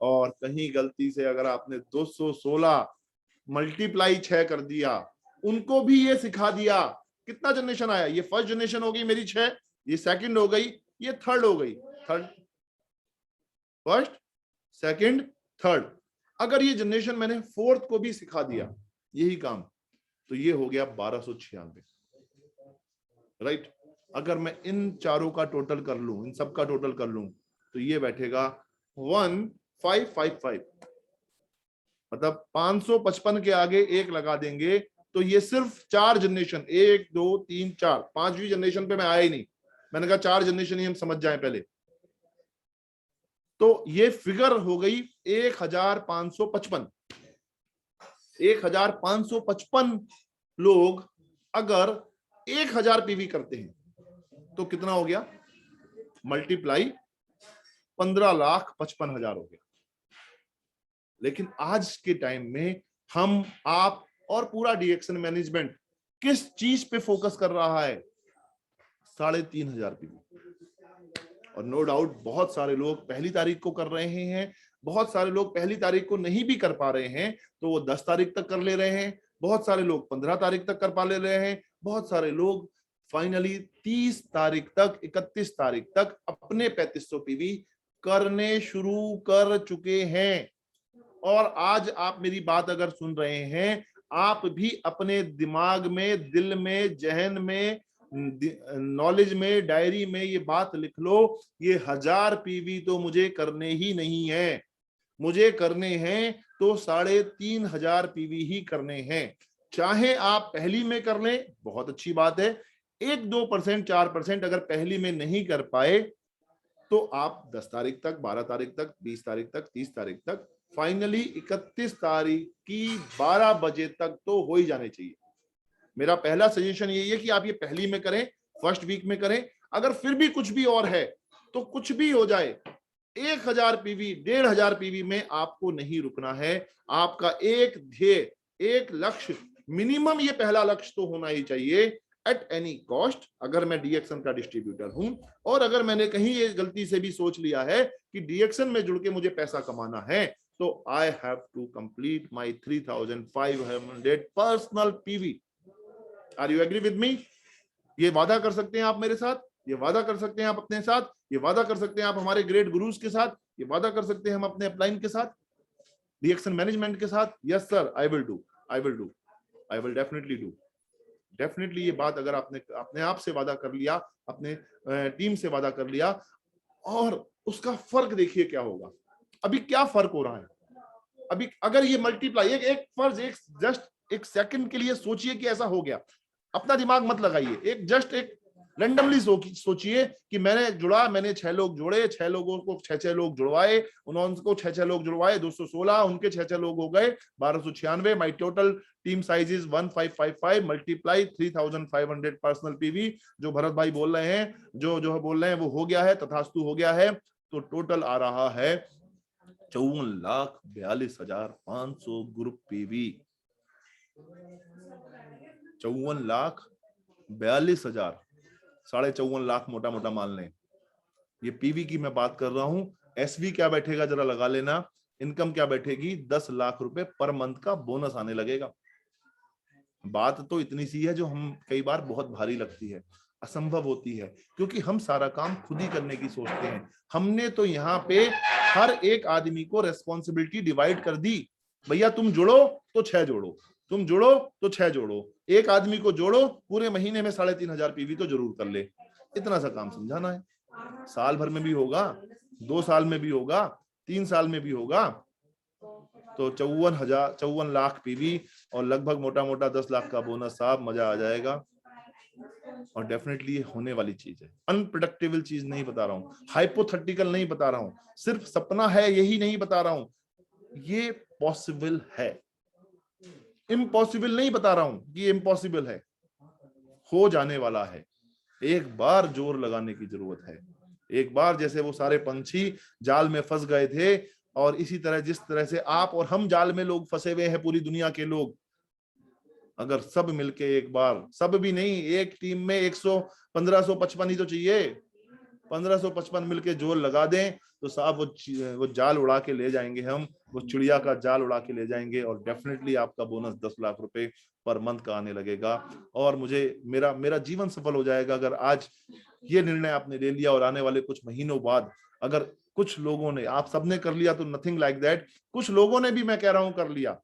और कहीं गलती से अगर आपने 216 मल्टीप्लाई 6 कर दिया, उनको भी ये सिखा दिया, कितना जनरेशन आया? ये फर्स्ट जनरेशन हो गई मेरी 6, ये सेकंड हो गई, ये थर्ड हो गई, थर्ड, फर्स्ट, सेकंड, थर्ड। अगर ये जनरेशन मैंने फोर्थ को भी सिखा दिया यही काम, तो ये हो गया 1296, राइट। अगर मैं इन चारों का टोटल कर लूं, इन सब का टोटल कर लूं, तो ये बैठेगा 1555, मतलब 555 के आगे एक लगा देंगे तो ये सिर्फ 4 जनरेशन, 1 2 3 4, 5वीं जनरेशन पे मैं आया ही नहीं। मैंने कहा 4 जनरेशन ही हम समझ जाएं पहले। तो ये फिगर हो गई 1555। 1555 लोग अगर 1000 पीवी करते हैं तो कितना हो गया? मल्टीप्लाई 15,55,000 हो गया। लेकिन आज के टाइम में हम, आप और पूरा डीएक्शन मैनेजमेंट किस चीज पे फोकस कर रहा है? 3,500 पीवी। और नो डाउट बहुत सारे लोग पहली तारीख को कर रहे हैं, बहुत सारे लोग पहली तारीख को नहीं भी कर पा रहे हैं तो वो 10 तारीख तक कर ले रहे हैं, बहुत सारे लोग 15 तारीख तक कर पा ले रहे हैं, बहुत सारे लोग फाइनली 30 तारीख तक, 31 तारीख तक अपने 3500 पीवी करने शुरू कर चुके हैं। और आज आप मेरी बात अगर सुन रहे हैं, आप भी अपने दिमाग में, दिल में, जहन में, नॉलेज में, डायरी में ये बात लिख लो, ये 1000 पीवी तो मुझे करने ही नहीं है, मुझे करने हैं तो 3,500 पीवी ही करने हैं। चाहे आप पहली में कर लें, बहुत अच्छी बात है, 1-2%, 4% अगर पहली में नहीं कर पाए तो आप 10 तारीख तक, 12 तारीख तक, 20 तारीख तक, 30 तारीख तक, फाइनली 31 तारीख की 12 बजे तक तो हो ही जाने चाहिए। मेरा पहला सजेशन यही है कि आप ये पहली में करें, फर्स्ट वीक में करें। अगर फिर भी कुछ भी और है तो कुछ भी हो जाए, 1000 पीवी, 1500 पीवी में आपको नहीं रुकना है। आपका एक ध्येय, एक लक्ष्य, मिनिमम ये पहला लक्ष्य तो होना ही चाहिए, एट एनी कॉस्ट। अगर मैं डीएक्शन का डिस्ट्रीब्यूटर हूं और अगर मैंने कहीं ये गलती से भी सोच लिया है कि डीएक्शन में जुड़ के मुझे पैसा कमाना है, तो I have to complete my 3,500 personal PV. Are you agree with me? ये वादा कर सकते हैं आप मेरे साथ, ये वादा कर सकते हैं आप अपने साथ, ये वादा कर सकते हैं आप हमारे ग्रेट गुरुज के साथ, ये वादा कर सकते हैं हम अपने अपलाइन के साथ, डीएक्शन मैनेजमेंट के साथ। Yes sir, I will do, I will do, I will definitely do. Definitely ये बात अगर आपने अपने आप से वादा कर लिया, अपने टीम से वादा कर लिया, और उसका फर्क देखिए क्या होगा। अभी क्या फर्क हो रहा है? अभी अगर ये मल्टीप्लाई, एक फर्ज, एक जस्ट एक सेकंड के लिए सोचिए कि ऐसा हो गया, अपना दिमाग मत लगाइए, एक जस्ट एक रैंडमली सोचिए कि मैंने जुड़ा, मैंने 6 लोग जोड़े, 6 लोगों को 6 लोग जुड़वाए, उनको 6 लोग जुड़वाए, 216, उनके 6 लोग हो गए 1296। माई total team size is 1555 multiply 3,500 personal PV. जो भरत भाई बोल रहे हैं, जो बोल रहे हैं वो हो गया है, तथास्तु हो गया है। तो टोटल आ रहा है 54,42,500 ग्रुप पीवी। 54,42,000, 54.5 लाख मोटा मोटा मान लें। ये पीवी की मैं बात कर रहा हूं। एसवी क्या बैठेगा जरा लगा लेना, इनकम क्या बैठेगी? 10 लाख रुपए पर मंथ का बोनस आने लगेगा। बात तो इतनी सी है जो हम कई बार बहुत भारी लगती है, असंभव होती है, क्योंकि हम सारा काम खुद ही करने की सोचते हैं। हमने तो यहाँ पे हर एक आदमी को रेस्पॉन्सिबिलिटी डिवाइड कर दी, भैया तुम जुड़ो तो 6 जोड़ो, तुम जुड़ो तो 6 जोड़ो, एक आदमी को जोड़ो, पूरे महीने में 3,500 पीवी तो जरूर कर ले। इतना सा काम समझाना है। साल भर में भी होगा, 2 साल में भी होगा, 3 साल में भी होगा तो 54 लाख पीवी और लगभग मोटा मोटा 10 लाख का बोनस, साहब मजा आ जाएगा। और डेफिनेटली होने वाली चीज है, अनप्रेडिक्टेबल चीज नहीं बता रहा हूँ, हाइपोथेटिकल नहीं बता रहा हूँ, सिर्फ सपना है यही नहीं बता रहा हूँ, ये पॉसिबल है। इम्पॉसिबल नहीं बता रहा हूं कि इम्पॉसिबल है, हो जाने वाला है। एक बार जोर लगाने की जरूरत है, एक बार जैसे वो सारे पंछी जाल में फंस गए थे, और इसी तरह जिस तरह से आप और हम जाल में लोग फंसे हुए हैं, पूरी दुनिया के लोग, अगर सब मिलके एक बार, सब भी नहीं, एक टीम में 1555 ही तो चाहिए, 1555 मिलके जोर लगा दें तो साहब वो जाल उड़ा के ले जाएंगे हम, वो चिड़िया का जाल उड़ा के ले जाएंगे, और डेफिनेटली आपका बोनस 10 लाख रुपए पर मंथ का आने लगेगा। और मुझे मेरा जीवन सफल हो जाएगा अगर आज ये निर्णय आपने ले लिया, और आने वाले कुछ महीनों बाद अगर कुछ लोगों ने, आप सबने कर लिया तो नथिंग लाइक दैट, कुछ लोगों ने भी, मैं कह रहा हूं, कर लिया,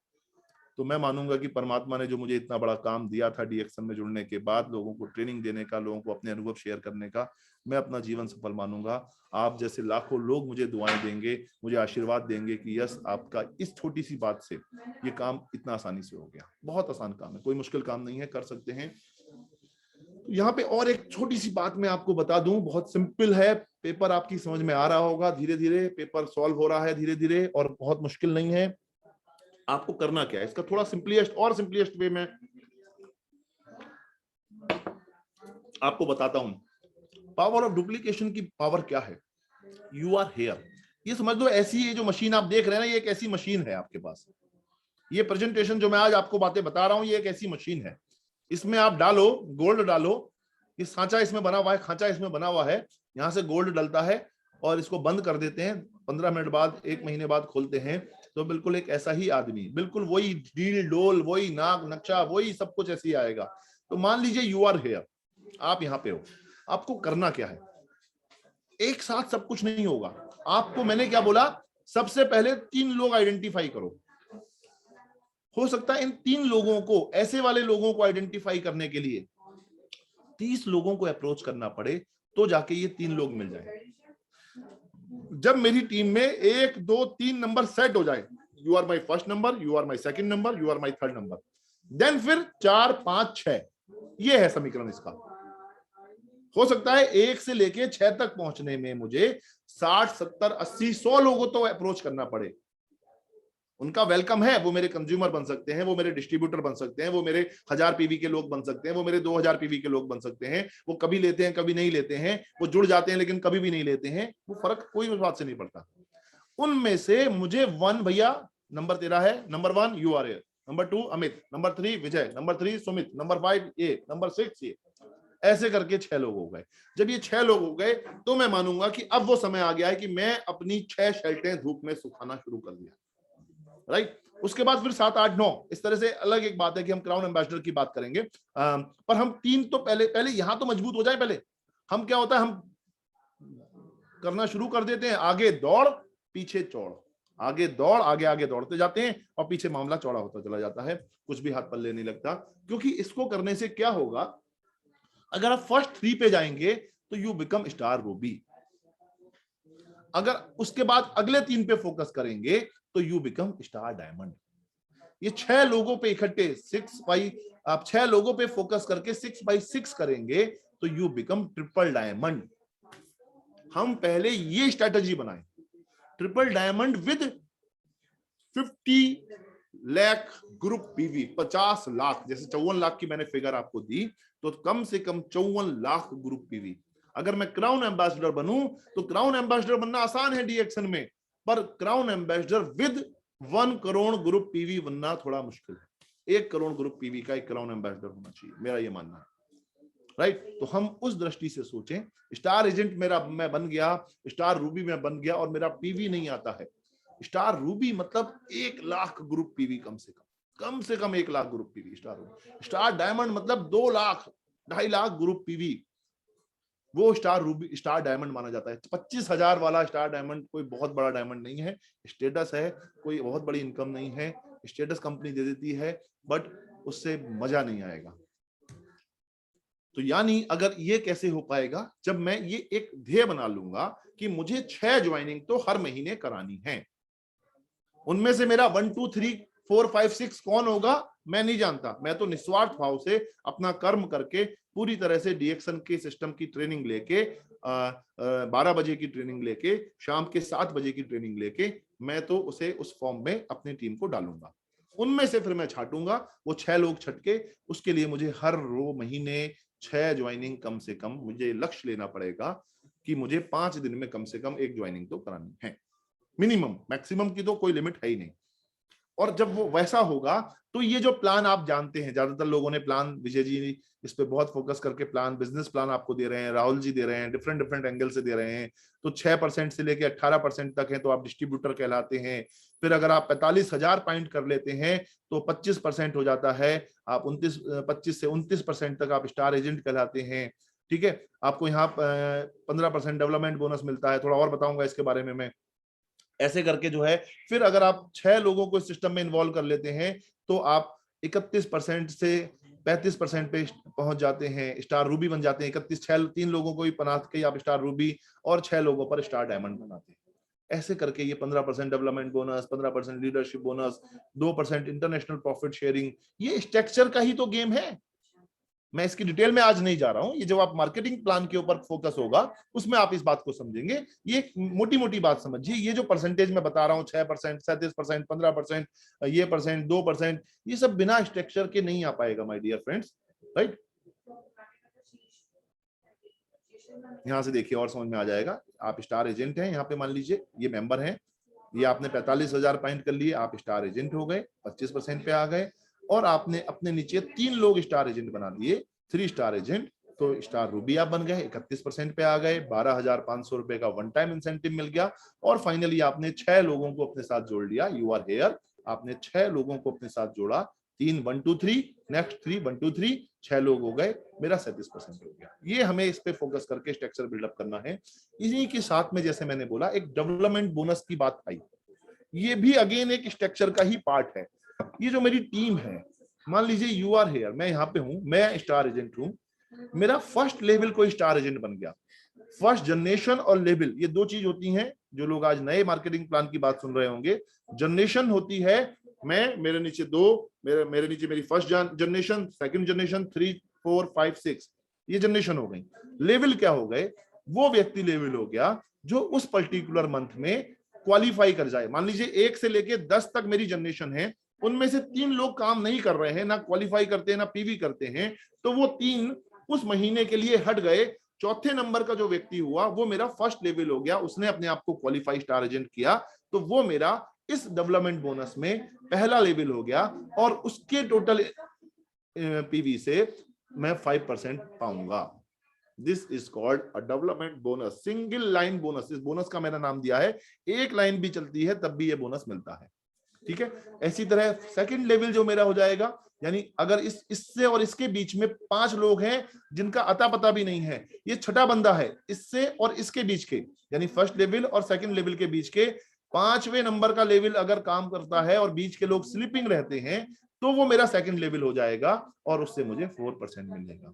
तो मैं मानूंगा कि परमात्मा ने जो मुझे इतना बड़ा काम दिया था डीएक्सन में जुड़ने के बाद, लोगों को ट्रेनिंग देने का, लोगों को अपने अनुभव शेयर करने का, मैं अपना जीवन सफल मानूंगा। आप जैसे लाखों लोग मुझे दुआएं देंगे, मुझे आशीर्वाद देंगे कि यस, आपका इस छोटी सी बात से ये काम इतना आसानी से हो गया। बहुत आसान काम है, कोई मुश्किल काम नहीं है, कर सकते हैं। यहाँ पे और एक छोटी सी बात मैं आपको बता दूं, बहुत सिंपल है, पेपर आपकी समझ में आ रहा होगा, धीरे धीरे पेपर सॉल्व हो रहा है धीरे धीरे, और बहुत मुश्किल नहीं है। आपको करना क्या है, इसका थोड़ा सिंपलेस्ट वे में आपको बताता हूं। पावर ऑफ डुप्लीकेशन की पावर क्या है, यू आर हेयर, ये समझ लो ऐसी ये जो मशीन आप देख रहे हैं ना, ये एक ऐसी मशीन है आपके पास। ये प्रेजेंटेशन जो मैं आज आपको बातें बता रहा हूं, ये एक ऐसी मशीन है, इसमें आप डालो, गोल्ड डालो, ये सांचा इसमें बना हुआ है, खांचा इसमें बना हुआ है, यहां से गोल्ड डलता है और इसको बंद कर देते हैं, 15 मिनट बाद, 1 महीने बाद खोलते हैं तो बिल्कुल एक ऐसा ही आदमी, बिल्कुल वही डील डोल, वही नाक नक्शा, वही सब कुछ ऐसे ही आएगा। तो मान लीजिए यू आर हेयर, आप यहाँ पे हो, आपको करना क्या है, एक साथ सब कुछ नहीं होगा। आपको मैंने क्या बोला, सबसे पहले 3 लोग आइडेंटिफाई करो। हो सकता है इन 3 लोगों को, ऐसे वाले लोगों को आइडेंटिफाई करने के लिए 30 लोगों को अप्रोच करना पड़े, तो जाके ये 3 लोग मिल जाए। जब मेरी टीम में 1 2 3 नंबर सेट हो जाए, you are my first number, you are my second number, you are my third number, then फिर 4 5 6, ये है समीकरण इसका। हो सकता है 1 से लेके 6 तक पहुंचने में मुझे 60 70 80 100 लोगों तो अप्रोच करना पड़े। उनका वेलकम है, वो मेरे कंज्यूमर बन सकते हैं, वो मेरे डिस्ट्रीब्यूटर बन सकते हैं, वो मेरे 1000 पीवी के लोग बन सकते हैं, वो मेरे 2000 पीवी के लोग बन सकते हैं, वो कभी लेते हैं कभी नहीं लेते हैं, वो जुड़ जाते हैं लेकिन कभी भी नहीं लेते हैं, वो फर्क कोई उस बात से नहीं पड़ता। उनमें से मुझे 1 भैया, नंबर तेरा है, number 1 you are here, number 2 Amit, number 3 Vijay, number 3 Sumit, number 5 ये, नंबर 6 ये, ऐसे करके 6 लोग हो गए। जब ये 6 लोग हो गए तो मैं मानूंगा कि अब वो समय आ गया है कि मैं अपनी 6 शर्टें धूप में सुखाना शुरू कर दिया, राइट। उसके बाद फिर 7 8 9, इस तरह से अलग एक बात है कि हम क्राउन एम्बेसडर की बात करेंगे, पर हम 3 तो पहले यहां तो मजबूत हो जाए। पहले हम क्या होता है, हम करना शुरू कर देते हैं, आगे दौड़ पीछे चौड़, आगे दौड़, आगे आगे दौड़ते जाते हैं और पीछे मामला चौड़ा होता चला जाता है, कुछ भी हाथ पल्ले नहीं लगता। क्योंकि इसको करने से क्या होगा, अगर आप फर्स्ट 3 पे जाएंगे तो यू बिकम स्टार रूबी, अगर उसके बाद अगले 3 पे फोकस करेंगे तो यू बिकम स्टार डायमंड। ये 6 लोगों पे इकट्ठे 6 बाई, आप 6 लोगों पे फोकस करके 6 बाई 6 करेंगे तो यू बिकम ट्रिपल डायमंड। हम पहले ये स्ट्रेटजी बनाए, triple diamond with 50 lakh group PV, 50 lakh, जैसे 54 लाख की मैंने फिगर आपको दी, तो कम से कम 54 लाख ग्रुप पीवी। अगर मैं क्राउन एम्बेसडर बनूं तो क्राउन एम्बेसडर बनना आसान है डीएक्सन में, पर crown ambassador with 1 crore group PV बनना थोड़ा मुश्किल है। 1 करोड़ ग्रुप पीवी का एक क्राउन एम्बेसडर होना चाहिए, मेरा ये मानना है, राइट। तो हम उस दृष्टि से सोचें, स्टार एजेंट मेरा मैं बन गया, स्टार रूबी में बन गया और मेरा पीवी नहीं आता है। स्टार रूबी मतलब 1 लाख ग्रुप पीवी, कम से कम 1 lakh group PV star Ruby. Star diamond मतलब 2 लाख 2.5 लाख ग्रुप पीवी, वो स्टार रूबी, स्टार डायमंड माना जाता है। 25,000 वाला स्टार डायमंड कोई बहुत बड़ा डायमंड नहीं है, स्टेटस है, कोई बहुत बड़ी इनकम नहीं है, स्टेटस कंपनी दे देती है, बट उससे मजा नहीं आएगा। तो यानी अगर ये कैसे हो पाएगा, जब मैं ये एक ध्येय बना लूंगा कि मुझे 6 ज्वाइनिंग तो हर महीने करानी है। उनमें से मेरा 1 2 3 4 5 6 कौन होगा मैं नहीं जानता, मैं तो निस्वार्थ भाव से अपना कर्म करके पूरी तरह से डीएक्शन के सिस्टम की ट्रेनिंग लेके 12 बजे की ट्रेनिंग लेके शाम के 7 बजे की ट्रेनिंग लेके मैं तो उसे उस फॉर्म में अपनी टीम को डालूंगा। उनमें से फिर मैं छाटूंगा, वो 6 लोग छटके, उसके लिए मुझे हर महीने 6 ज्वाइनिंग कम से कम मुझे लक्ष्य लेना पड़ेगा कि मुझे 5 दिन में कम से कम एक ज्वाइनिंग तो करानी है मिनिमम, मैक्सिमम की तो कोई लिमिट है ही नहीं। और जब वो वैसा होगा तो ये जो प्लान आप जानते हैं, ज्यादातर लोगों ने प्लान, विजय जी इस पे बहुत फोकस करके प्लान, बिजनेस प्लान आपको दे रहे हैं, राहुल जी दे रहे हैं, डिफरेंट डिफरेंट एंगल से दे रहे हैं। तो 6% से लेके 18% तक है तो आप डिस्ट्रीब्यूटर कहलाते हैं। फिर अगर आप 45,000 पॉइंट कर लेते हैं तो 25% हो जाता है, आप 25 से 29% तक आप स्टार एजेंट कहलाते हैं। ठीक है, आपको यहाँ 15% डेवलपमेंट बोनस मिलता है, थोड़ा और बताऊंगा इसके बारे में मैं। ऐसे करके जो है, फिर अगर आप 6 लोगों को इस सिस्टम में इन्वॉल्व कर लेते हैं तो आप 31% से 35% पे पहुंच जाते हैं, स्टार रूबी बन जाते हैं। 3 लोगों को ही बना के आप स्टार रूबी और 6 लोगों पर स्टार डायमंड बनाते हैं। ऐसे करके ये 15% development bonus, 15% leadership bonus, 2% international profit sharing, ये स्ट्रक्चर का ही तो गेम है। मैं इसकी डिटेल में आज नहीं जा रहा हूं, ये जब आप मार्केटिंग प्लान के ऊपर फोकस होगा उसमें आप इस बात को समझेंगे। ये मोटी मोटी बात समझिए, ये जो परसेंटेज मैं बता रहा हूं 6%, 37%, 15%, ये परसेंट, 2%, ये सब बिना स्ट्रक्चर के नहीं आ पाएगा माय डियर फ्रेंड्स, राइट। यहां से देखिए और समझ में आ जाएगा। आप स्टार एजेंट हैं, यहाँ पे मान लीजिए ये मेंबर हैं, ये आपने 45,000 पॉइंट कर लिए, आप स्टार एजेंट हो गए, 25% पे आ गए। और आपने अपने नीचे 3 लोग स्टार एजेंट बना दिए, 3 स्टार एजेंट, तो स्टार रूबी आप बन गए, 31% पे आ गए, 12,500 रुपए का वन टाइम इंसेंटिव मिल गया। और फाइनली आपने 6 लोगों को अपने साथ जोड़ लिया, यू आर हेयर, आपने 6 लोगों को अपने साथ जोड़ा, 3 1 2 3 नेक्स्ट 3 1 2 3 6 लोग हो गए, मेरा 37% हो गया। ये हमें इस पे फोकस करके स्ट्रक्चर बिल्डअप करना है। इन्हीं के साथ में जैसे मैंने बोला एक डेवलपमेंट बोनस की बात आई, ये भी अगेन एक स्ट्रक्चर का ही पार्ट है। ये जो मेरी टीम है, मान लीजिए यू आर हेयर, मैं यहाँ पे हूं, मैं स्टार एजेंट हूं, मेरा फर्स्ट लेवल कोई स्टार एजेंट बन गया। फर्स्ट जनरेशन और लेवल ये दो चीज होती हैं। जो लोग आज नए मार्केटिंग प्लान की बात सुन रहे होंगे, जनरेशन होती है मैं, मेरे नीचे 2, मेरे नीचे मेरी फर्स्ट जनरेशन, सेकंड जनरेशन, 3 4 5 6, ये जनरेशन हो गई। लेवल क्या हो गए, वो व्यक्ति लेवल हो गया जो उस पर्टिकुलर मंथ में क्वालिफाई कर जाए। मान लीजिए 1 से लेके 10 तक मेरी जनरेशन है, उनमें से 3 लोग काम नहीं कर रहे हैं, ना क्वालिफाई करते हैं ना पीवी करते हैं, तो वो 3 उस महीने के लिए हट गए। चौथे नंबर का जो व्यक्ति हुआ वो मेरा फर्स्ट लेवल हो गया, उसने अपने आप को क्वालिफाई स्टार एजेंट किया, तो वो मेरा इस डेवलपमेंट बोनस में पहला लेवल हो गया। और उसके टोटल पीवी से मैं 5% पाऊंगा। This is called a development bonus, single line bonus. इस बोनस का मैंने नाम दिया है, एक लाइन भी चलती है तब भी ये बोनस मिलता है। ठीक है, इसी तरह सेकंड लेवल जो मेरा हो जाएगा, यानी अगर इससे और इसके बीच में 5 लोग हैं जिनका अता पता भी नहीं है, ये छठा बंदा है इससे और इसके बीच के, यानी फर्स्ट लेवल और सेकंड लेवल के बीच के 5वें नंबर का लेवल अगर काम करता है और बीच के लोग स्लीपिंग रहते हैं, तो वो मेरा सेकंड लेवल हो जाएगा और उससे मुझे 4% मिलेगा,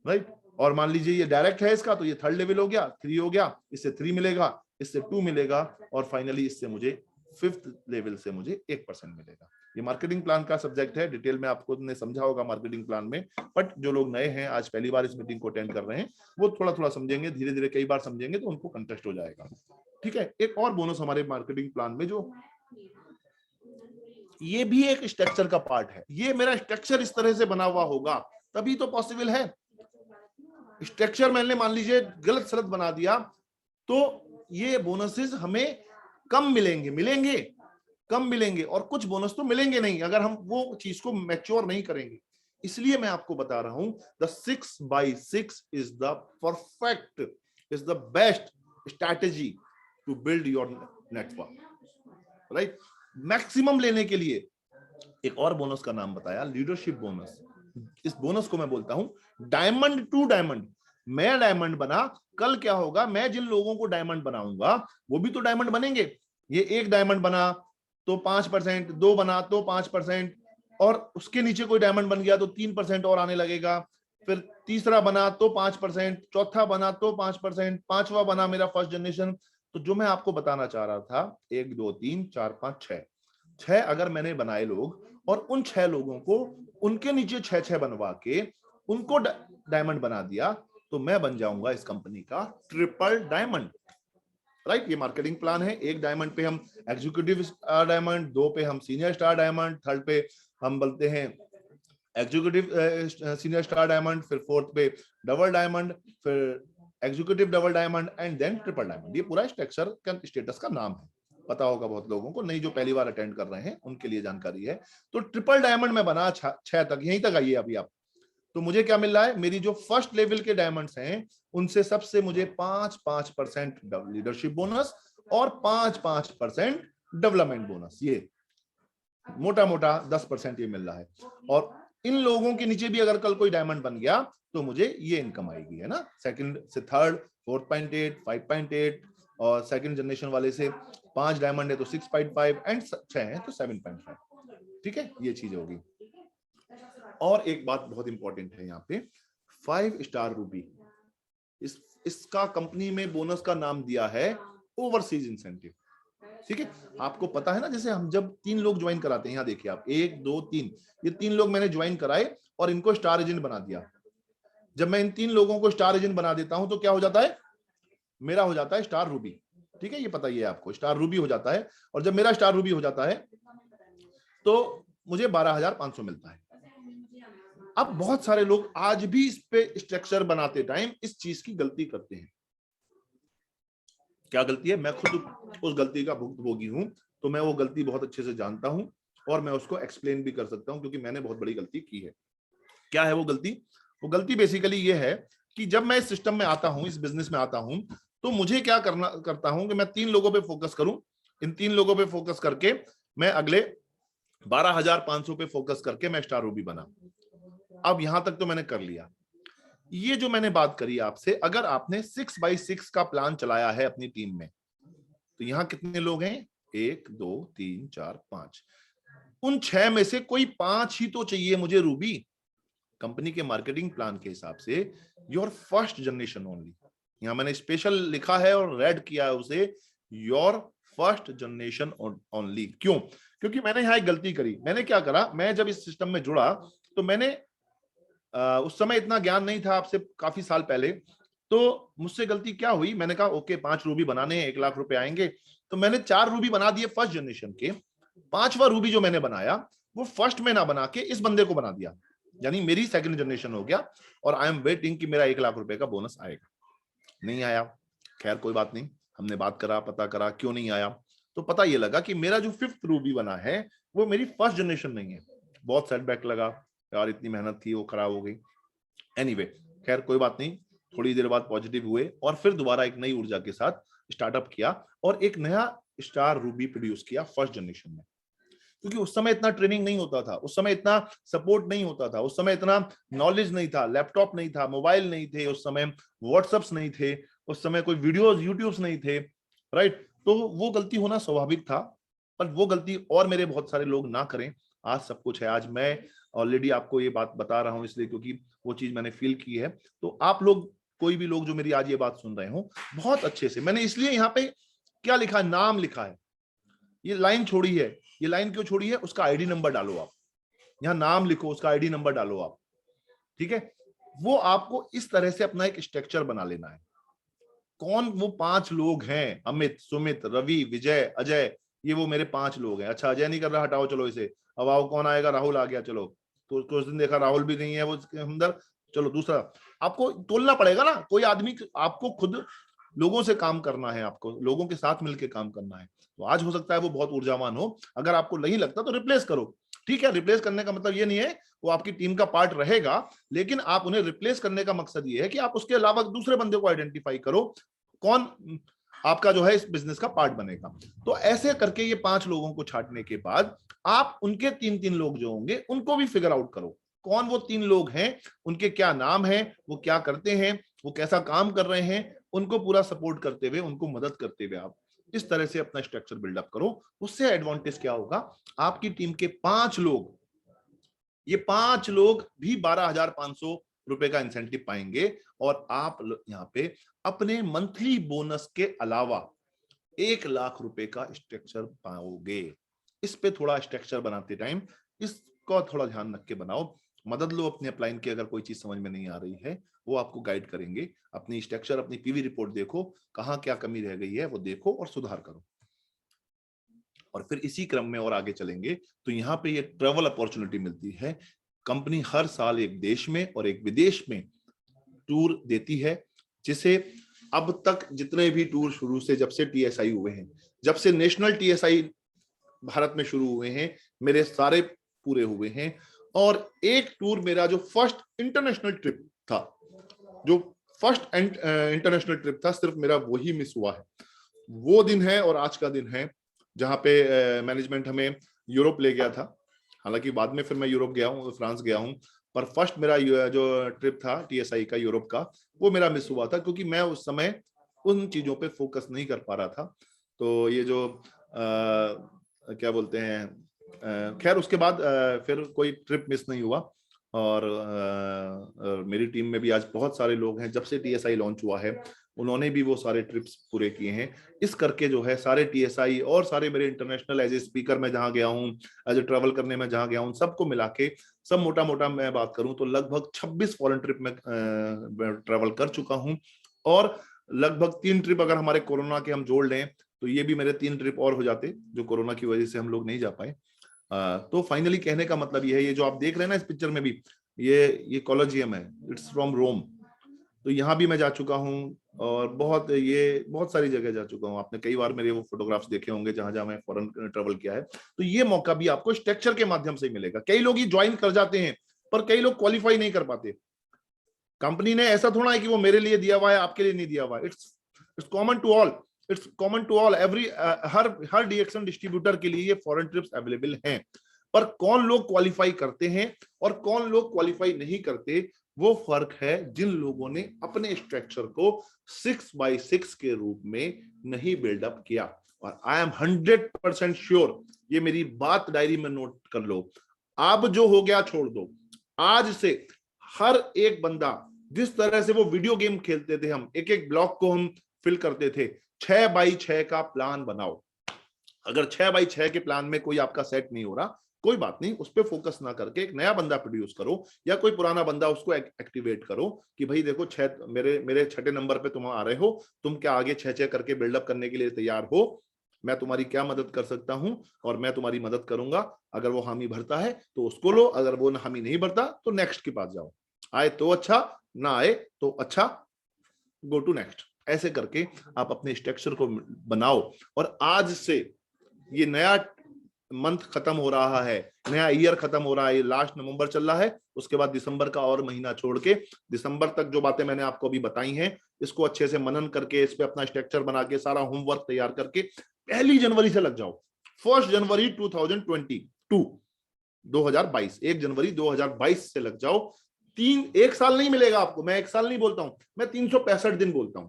राइट। और मान लीजिए ये डायरेक्ट है इसका, तो ये थर्ड लेवल हो गया, 3 हो गया, इससे 3 मिलेगा, इससे 2 मिलेगा, और फाइनली इससे मुझे 5th लेवल से मुझे 1% मिलेगा। ये मार्केटिंग प्लान का सब्जेक्ट है, डिटेल में आपको ने समझा होगा मार्केटिंग प्लान में, बट जो लोग नए हैं आज पहली बार इस मीटिंग को अटेंड कर रहे हैं, वो थोड़ा थोड़ा समझेंगे, धीरे धीरे कई बार समझेंगे तो उनको कंटेस्ट हो जाएगा। ठीक है, एक और बोनस हमारे मार्केटिंग प्लान में, जो ये भी एक स्ट्रक्चर का पार्ट है। ये मेरा स्ट्रक्चर इस तरह से बना हुआ होगा तभी तो पॉसिबल है। स्ट्रक्चर मैंने मान लीजिए गलत सलत बना दिया तो ये बोनसेस हमें कम मिलेंगे कम मिलेंगे, और कुछ बोनस तो मिलेंगे नहीं अगर हम वो चीज को मैच्योर नहीं करेंगे। इसलिए मैं आपको बता रहा हूं, the 6x6 is the perfect, is the best strategy to build your network, right. Maximum लेने के लिए एक और बोनस का नाम बताया, लीडरशिप बोनस। इस बोनस को मैं बोलता हूं डायमंड टू डायमंड। मैं डायमंड बना, कल क्या होगा, मैं जिन लोगों को डायमंड बनाऊंगा वो भी तो डायमंड बनेंगे। ये एक डायमंड बना तो 5%, 2 बना तो 5%, और उसके नीचे कोई डायमंड बन गया तो 3% और आने लगेगा, फिर तीसरा बना तो 5%, चौथा बना तो 5%, पांचवा बना मेरा फर्स्ट जनरेशन। तो जो मैं आपको बताना चाह रहा था, 1 2 3 4 5 6 अगर मैंने बनाए लोग, और उन 6 लोगों को उनके नीचे 6 बनवा के उनको डायमंड बना दिया, तो मैं बन जाऊंगा इस कंपनी का ट्रिपल डायमंड। राइट, ये मार्केटिंग प्लान है। 1 डायमंड पे हम एग्जीक्यूटिव स्टार डायमंड, 2 पे हम सीनियर स्टार डायमंड, 3rd पे हम बोलते हैं एग्जीक्यूटिव सीनियर स्टार डायमंड, फिर 4th पे डबल डायमंड, फिर executive double diamond and then triple diamond. ये पूरा स्ट्रक्चर का स्टेटस का नाम है, पता होगा बहुत लोगों को, नहीं जो पहली बार अटेंड कर रहे हैं उनके लिए जानकारी है। तो ट्रिपल डायमंड में बना 6 तक, यहीं तक आइए अभी आप। तो मुझे क्या मिल रहा है, मेरी जो फर्स्ट लेवल के डायमंड्स हैं उनसे सबसे मुझे 5% लीडरशिप बोनस और 5% डेवलपमेंट बोनस, ये मोटा मोटा 10% ये मिल रहा है। और इन लोगों के नीचे भी अगर कल कोई डायमंड बन गया तो मुझे ये इनकम आएगी, है ना। 2nd से 3rd 4.8 5.8, और 2nd जनरेशन वाले से 5 डायमंड है तो 6.5 एंड 6 है तो 7.5। ठीक है, ये चीज होगी। और एक बात बहुत इंपॉर्टेंट है यहाँ पे, 5 स्टार रूबी, इसका कंपनी में बोनस का नाम दिया है ओवरसीज इंसेंटिव। ठीक है, आपको पता है ना, जैसे हम जब 3 लोग ज्वाइन कराते हैं, यहाँ देखिए आप 1 2 3, ये 3 लोग मैंने ज्वाइन कराए और इनको स्टार एजेंट बना दिया। जब मैं इन 3 लोगों को स्टार एजेंट बना देता हूं तो क्या हो जाता है, मेरा हो जाता है स्टार रूबी। ठीक है, ये पता ही है आपको, स्टार रूबी हो जाता है। और जब मेरा स्टार रूबी हो जाता है तो मुझे 12,500 मिलता है। अब बहुत सारे लोग आज भी इस पे स्ट्रक्चर बनाते टाइम इस चीज की गलती करते हैं। क्या गलती है, मैं खुद उस गलती का भुक्तभोगी हूं, तो मैं वो गलती बहुत अच्छे से जानता हूं और मैं उसको एक्सप्लेन भी कर सकता हूं, क्योंकि मैंने बहुत बड़ी गलती की है। क्या है वो गलती? वो गलती बेसिकली ये है कि जब मैं इस सिस्टम में आता हूं, इस बिजनेस में आता हूं, तो मुझे क्या करता हूं कि मैं 3 लोगों पे फोकस करूं। इन 3 लोगों पे फोकस करके मैं अगले 12,500 पे फोकस करके मैं स्टार रूबी बना। अब यहां तक तो मैंने कर लिया। ये जो मैंने बात करी आपसे, अगर आपने 6x6 का प्लान चलाया है अपनी टीम में, तो यहां कितने लोग हैं, 1 2 3 4 5, उन 6 में से कोई 5 ही तो चाहिए मुझे रूबी। कंपनी के मार्केटिंग प्लान के हिसाब से योर फर्स्ट जनरेशन ओनली, यहां मैंने स्पेशल लिखा है और रेड किया है उसे, योर फर्स्ट जनरेशन ओनली। क्यों? क्योंकि मैंने यहां एक गलती करी। मैंने क्या करा, मैं जब इस सिस्टम में जुड़ा तो मैंने उस समय इतना ज्ञान नहीं था, आपसे काफी साल पहले, तो मुझसे गलती क्या हुई, मैंने कहा ओके 5 रूबी बनाने हैं, 1 लाख रुपए आएंगे, तो मैंने 4 रूबी बना दिए फर्स्ट जनरेशन के। 5वां रूबी जो मैंने बनाया वो फर्स्ट में ना बना के इस बंदे को बना दिया, यानी मेरी 2nd जनरेशन हो गया। और आई एम वेटिंग कि मेरा 1 लाख रुपए का बोनस आएगा। नहीं आया, खैर कोई बात नहीं, हमने बात करा, पता करा क्यों नहीं आया, तो पता ये लगा कि मेरा जो 5th रूबी बना है वो मेरी फर्स्ट जनरेशन नहीं है। बहुत सेटबैक लगा यार, इतनी मेहनत थी वो खराब हो गई। एनीवे, खैर कोई बात नहीं, थोड़ी देर बाद पॉजिटिव हुए और फिर दोबारा एक नई ऊर्जा के साथ स्टार्टअप किया और एक नया स्टार रूबी प्रोड्यूस किया फर्स्ट जनरेशन में। क्योंकि उस समय इतना ट्रेनिंग नहीं होता था, उस समय इतना सपोर्ट नहीं होता था, उस समय इतना नॉलेज नहीं था, लैपटॉप नहीं था, मोबाइल नहीं थे, उस समय व्हाट्सएप्स नहीं थे, उस समय कोई वीडियोस यूट्यूब्स नहीं थे। राइट, तो वो गलती होना स्वाभाविक था, पर वो गलती और मेरे बहुत सारे लोग ना करें। आज सब कुछ है, आज मैं ऑलरेडी आपको ये बात बता रहा हूं इसलिए क्योंकि वो चीज मैंने फील की है। तो आप लोग, कोई भी लोग जो मेरी आज ये बात सुन रहे हो, बहुत अच्छे से, मैंने इसलिए यहाँ पे क्या लिखा है, नाम लिखा है, ये लाइन छोड़ी है। ये लाइन क्यों छोड़ी है, उसका आईडी नंबर डालो आप, यहाँ नाम लिखो, उसका आईडी नंबर डालो आप। ठीक है, वो आपको इस तरह से अपना एक स्ट्रक्चर बना लेना है। कौन वो 5 लोग हैं, अमित, सुमित, रवि, विजय, अजय, ये वो मेरे 5 लोग हैं। अच्छा, अजय नहीं कर रहा, हटाओ चलो इसे। अब आओ, कौन आएगा, राहुल आ गया, चलो। तो कुछ दिन देखा राहुल भी नहीं है वो अंदर, चलो दूसरा। आपको तोलना पड़ेगा ना, कोई आदमी, आपको खुद लोगों से काम करना है, आपको लोगों के साथ मिलकर काम करना है। तो आज हो सकता है वो बहुत ऊर्जावान हो, अगर आपको नहीं लगता तो रिप्लेस करो। ठीक है, रिप्लेस करने का मतलब ये नहीं है वो आपकी टीम का पार्ट रहेगा, लेकिन आप उन्हें रिप्लेस करने का मकसद ये है कि आप उसके अलावा दूसरे बंदे को आइडेंटिफाई करो, कौन आपका जो है इस बिजनेस का पार्ट बनेगा। तो ऐसे करके ये 5 लोगों को छांटने के बाद आप उनके 3-3 लोग जो होंगे उनको भी फिगर आउट करो, कौन वो 3 लोग हैं, उनके क्या नाम है, वो क्या करते हैं, वो कैसा काम कर रहे हैं, उनको पूरा सपोर्ट करते हुए, उनको मदद करते हुए आप इस तरह से अपना स्ट्रक्चर बिल्डअप करो। उससे एडवांटेज क्या होगा, आपकी टीम के 5 लोग, ये 5 लोग भी 12,500 रुपए का इंसेंटिव पाएंगे और आप यहाँ पे अपने मंथली बोनस के अलावा 1 लाख रुपए का स्ट्रक्चर पाओगे। इस पे थोड़ा स्ट्रक्चर बनाते टाइम इसको थोड़ा ध्यान रख के बनाओ, मदद लो अपने अपलाइन की। अगर कोई चीज समझ में नहीं आ रही है वो आपको गाइड करेंगे। अपनी स्ट्रक्चर, अपनी पीवी रिपोर्ट देखो, कहाँ क्या कमी रह गई है वो देखो और सुधार करो। और फिर इसी क्रम में और आगे चलेंगे तो यहाँ पे ये ट्रैवल अपॉर्चुनिटी मिलती है। कंपनी हर साल एक देश में और एक विदेश में टूर देती है, जिसे अब तक जितने भी टूर शुरू से जब से टीएसआई हुए हैं, जब से नेशनल टीएसआई भारत में शुरू हुए हैं, मेरे सारे पूरे हुए हैं। और एक टूर मेरा जो फर्स्ट इंटरनेशनल ट्रिप था, जो फर्स्ट इंटरनेशनल ट्रिप था, सिर्फ मेरा वही मिस हुआ है। वो दिन है और आज का दिन है जहां पे मैनेजमेंट हमें यूरोप ले गया था। हालांकि बाद में फिर मैं यूरोप गया हूँ, फ्रांस गया हूँ, पर फर्स्ट मेरा जो ट्रिप था टीएसआई का यूरोप का, वो मेरा मिस हुआ था क्योंकि मैं उस समय उन चीजों पे फोकस नहीं कर पा रहा था। तो ये जो क्या बोलते हैं, खैर उसके बाद फिर कोई ट्रिप मिस नहीं हुआ। और मेरी टीम में भी आज बहुत सारे लोग हैं, जब से टीएसआई लॉन्च हुआ है उन्होंने भी वो सारे ट्रिप्स पूरे किए हैं। इस करके जो है सारे टीएसआई और सारे मेरे इंटरनेशनल एज ए स्पीकर में जहां गया हूं, एज ए ट्रैवल करने में जहां गया हूं, सबको मिला के सब मोटा मोटा मैं बात करूं तो लगभग 26 फॉरेन ट्रिप में ट्रैवल कर चुका हूं। और लगभग 3 ट्रिप अगर हमारे कोरोना के हम जोड़ लें तो ये भी मेरे 3 ट्रिप और हो जाते जो कोरोना की वजह से हम लोग नहीं जा पाए। तो फाइनली कहने का मतलब ये है, ये जो आप देख रहे हैं ना इस पिक्चर में भी, ये कॉलोजियम है, इट्स फ्रॉम रोम। तो यहाँ भी मैं जा चुका हूँ और बहुत सारी जगह जा चुका हूँ। आपने कई बार मेरे वो फोटोग्राफ्स देखे होंगे जहां जहां मैं फॉरेन ट्रेवल किया है। तो ये मौका भी आपको स्ट्रक्चर के माध्यम से मिलेगा। कई लोग ये ज्वाइन कर जाते हैं पर कई लोग क्वालिफाई नहीं कर पाते। कंपनी ने ऐसा थोड़ा है कि वो मेरे लिए दिया हुआ है आपके लिए नहीं दिया हुआ है। It's common to all, it's common to all. Every हर डीएक्सएन डिस्ट्रीब्यूटर के लिए ये फॉरेन ट्रिप्स अवेलेबल हैं। पर कौन लोग क्वालिफाई करते हैं और कौन लोग क्वालिफाई नहीं करते, वो फर्क है जिन लोगों ने अपने स्ट्रक्चर को 6x6 के रूप में नहीं बिल्डअप किया। और आई एम 100% श्योर, ये मेरी बात डायरी में नोट कर लो, अब जो हो गया छोड़ दो। आज से हर एक बंदा, जिस तरह से वो वीडियो गेम खेलते थे, हम एक एक ब्लॉक को हम फिल करते थे, 6x6 का प्लान बनाओ। अगर 6x6 के प्लान में कोई आपका सेट नहीं हो रहा, कोई बात नहीं, उस पर फोकस ना करके एक नया बंदा प्रोड्यूस करो या कोई पुराना बंदा उसको एक्टिवेट करो कि भाई देखो, मेरे 6ठे नंबर पे तुम आ रहे हो, तुम क्या आगे 6-6 करके बिल्डअप करने के लिए तैयार हो? मैं तुम्हारी क्या मदद कर सकता हूं और मैं तुम्हारी मदद करूंगा। अगर वो हामी भरता है तो उसको लो, अगर वो हामी नहीं भरता तो नेक्स्ट के पास जाओ। आए तो अच्छा, ना आए तो अच्छा, गो टू नेक्स्ट। ऐसे करके आप अपने स्ट्रक्चर को बनाओ। और आज से ये नया मंथ खत्म हो रहा है, नया ईयर खत्म हो रहा है, ये लास्ट नवंबर चल रहा है, उसके बाद दिसंबर का और महीना छोड़ के दिसंबर तक जो बातें मैंने आपको अभी बताई हैं, इसको अच्छे से मनन करके, इस पे अपना स्ट्रक्चर बना के, सारा होमवर्क तैयार करके 1 जनवरी से लग जाओ। 1 जनवरी 2022, 1 जनवरी 2022 से लग जाओ। एक साल नहीं मिलेगा आपको, मैं 1 साल नहीं बोलता हूं, मैं 365 दिन बोलता हूं।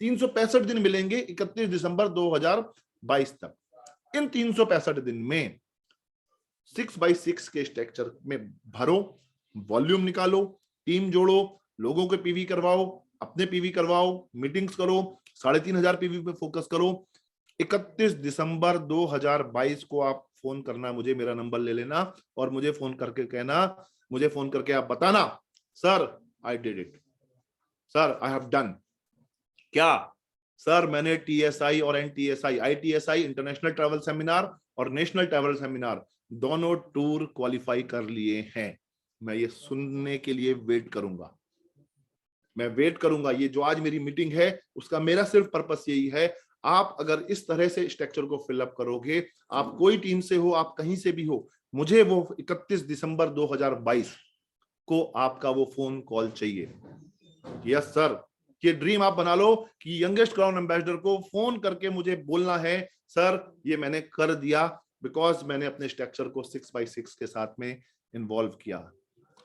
365 दिन मिलेंगे 31 दिसंबर 2022 तक। इन 365 दिन में 6x6 के स्ट्रक्चर में भरो, वॉल्यूम निकालो, टीम जोड़ो, लोगों के पीवी करवाओ, अपने पीवी करवाओ, मीटिंग्स करो, 3500 पीवी पे फोकस करो। 31 दिसंबर 2022 को आप फोन करना मुझे, मेरा नंबर ले लेना और मुझे फोन करके कहना, मुझे फोन करके आप बताना, sir I did it, sir I have done. क्या सर, मैंने टीएसआई और एनटीएसआई, आईटीएसआई इंटरनेशनल ट्रैवल सेमिनार और नेशनल ट्रैवल सेमिनार दोनों टूर क्वालिफाई कर लिए हैं। मैं ये सुनने के लिए वेट करूंगा, मैं वेट करूंगा। ये जो आज मेरी मीटिंग है उसका मेरा सिर्फ पर्पस यही है, आप अगर इस तरह से स्ट्रक्चर को फिलअप करोगे, आप कोई टीम से हो, आप कहीं से भी हो, मुझे वो 31 दिसंबर 2022 को आपका वो फोन कॉल चाहिए। यस सर, ये ड्रीम आप बना लो कि यंगेस्ट क्राउन एम्बेसडर को फोन करके मुझे बोलना है, सर ये मैंने कर दिया, बिकॉज मैंने अपने स्ट्रक्चर को 6x6 के साथ में इन्वॉल्व किया।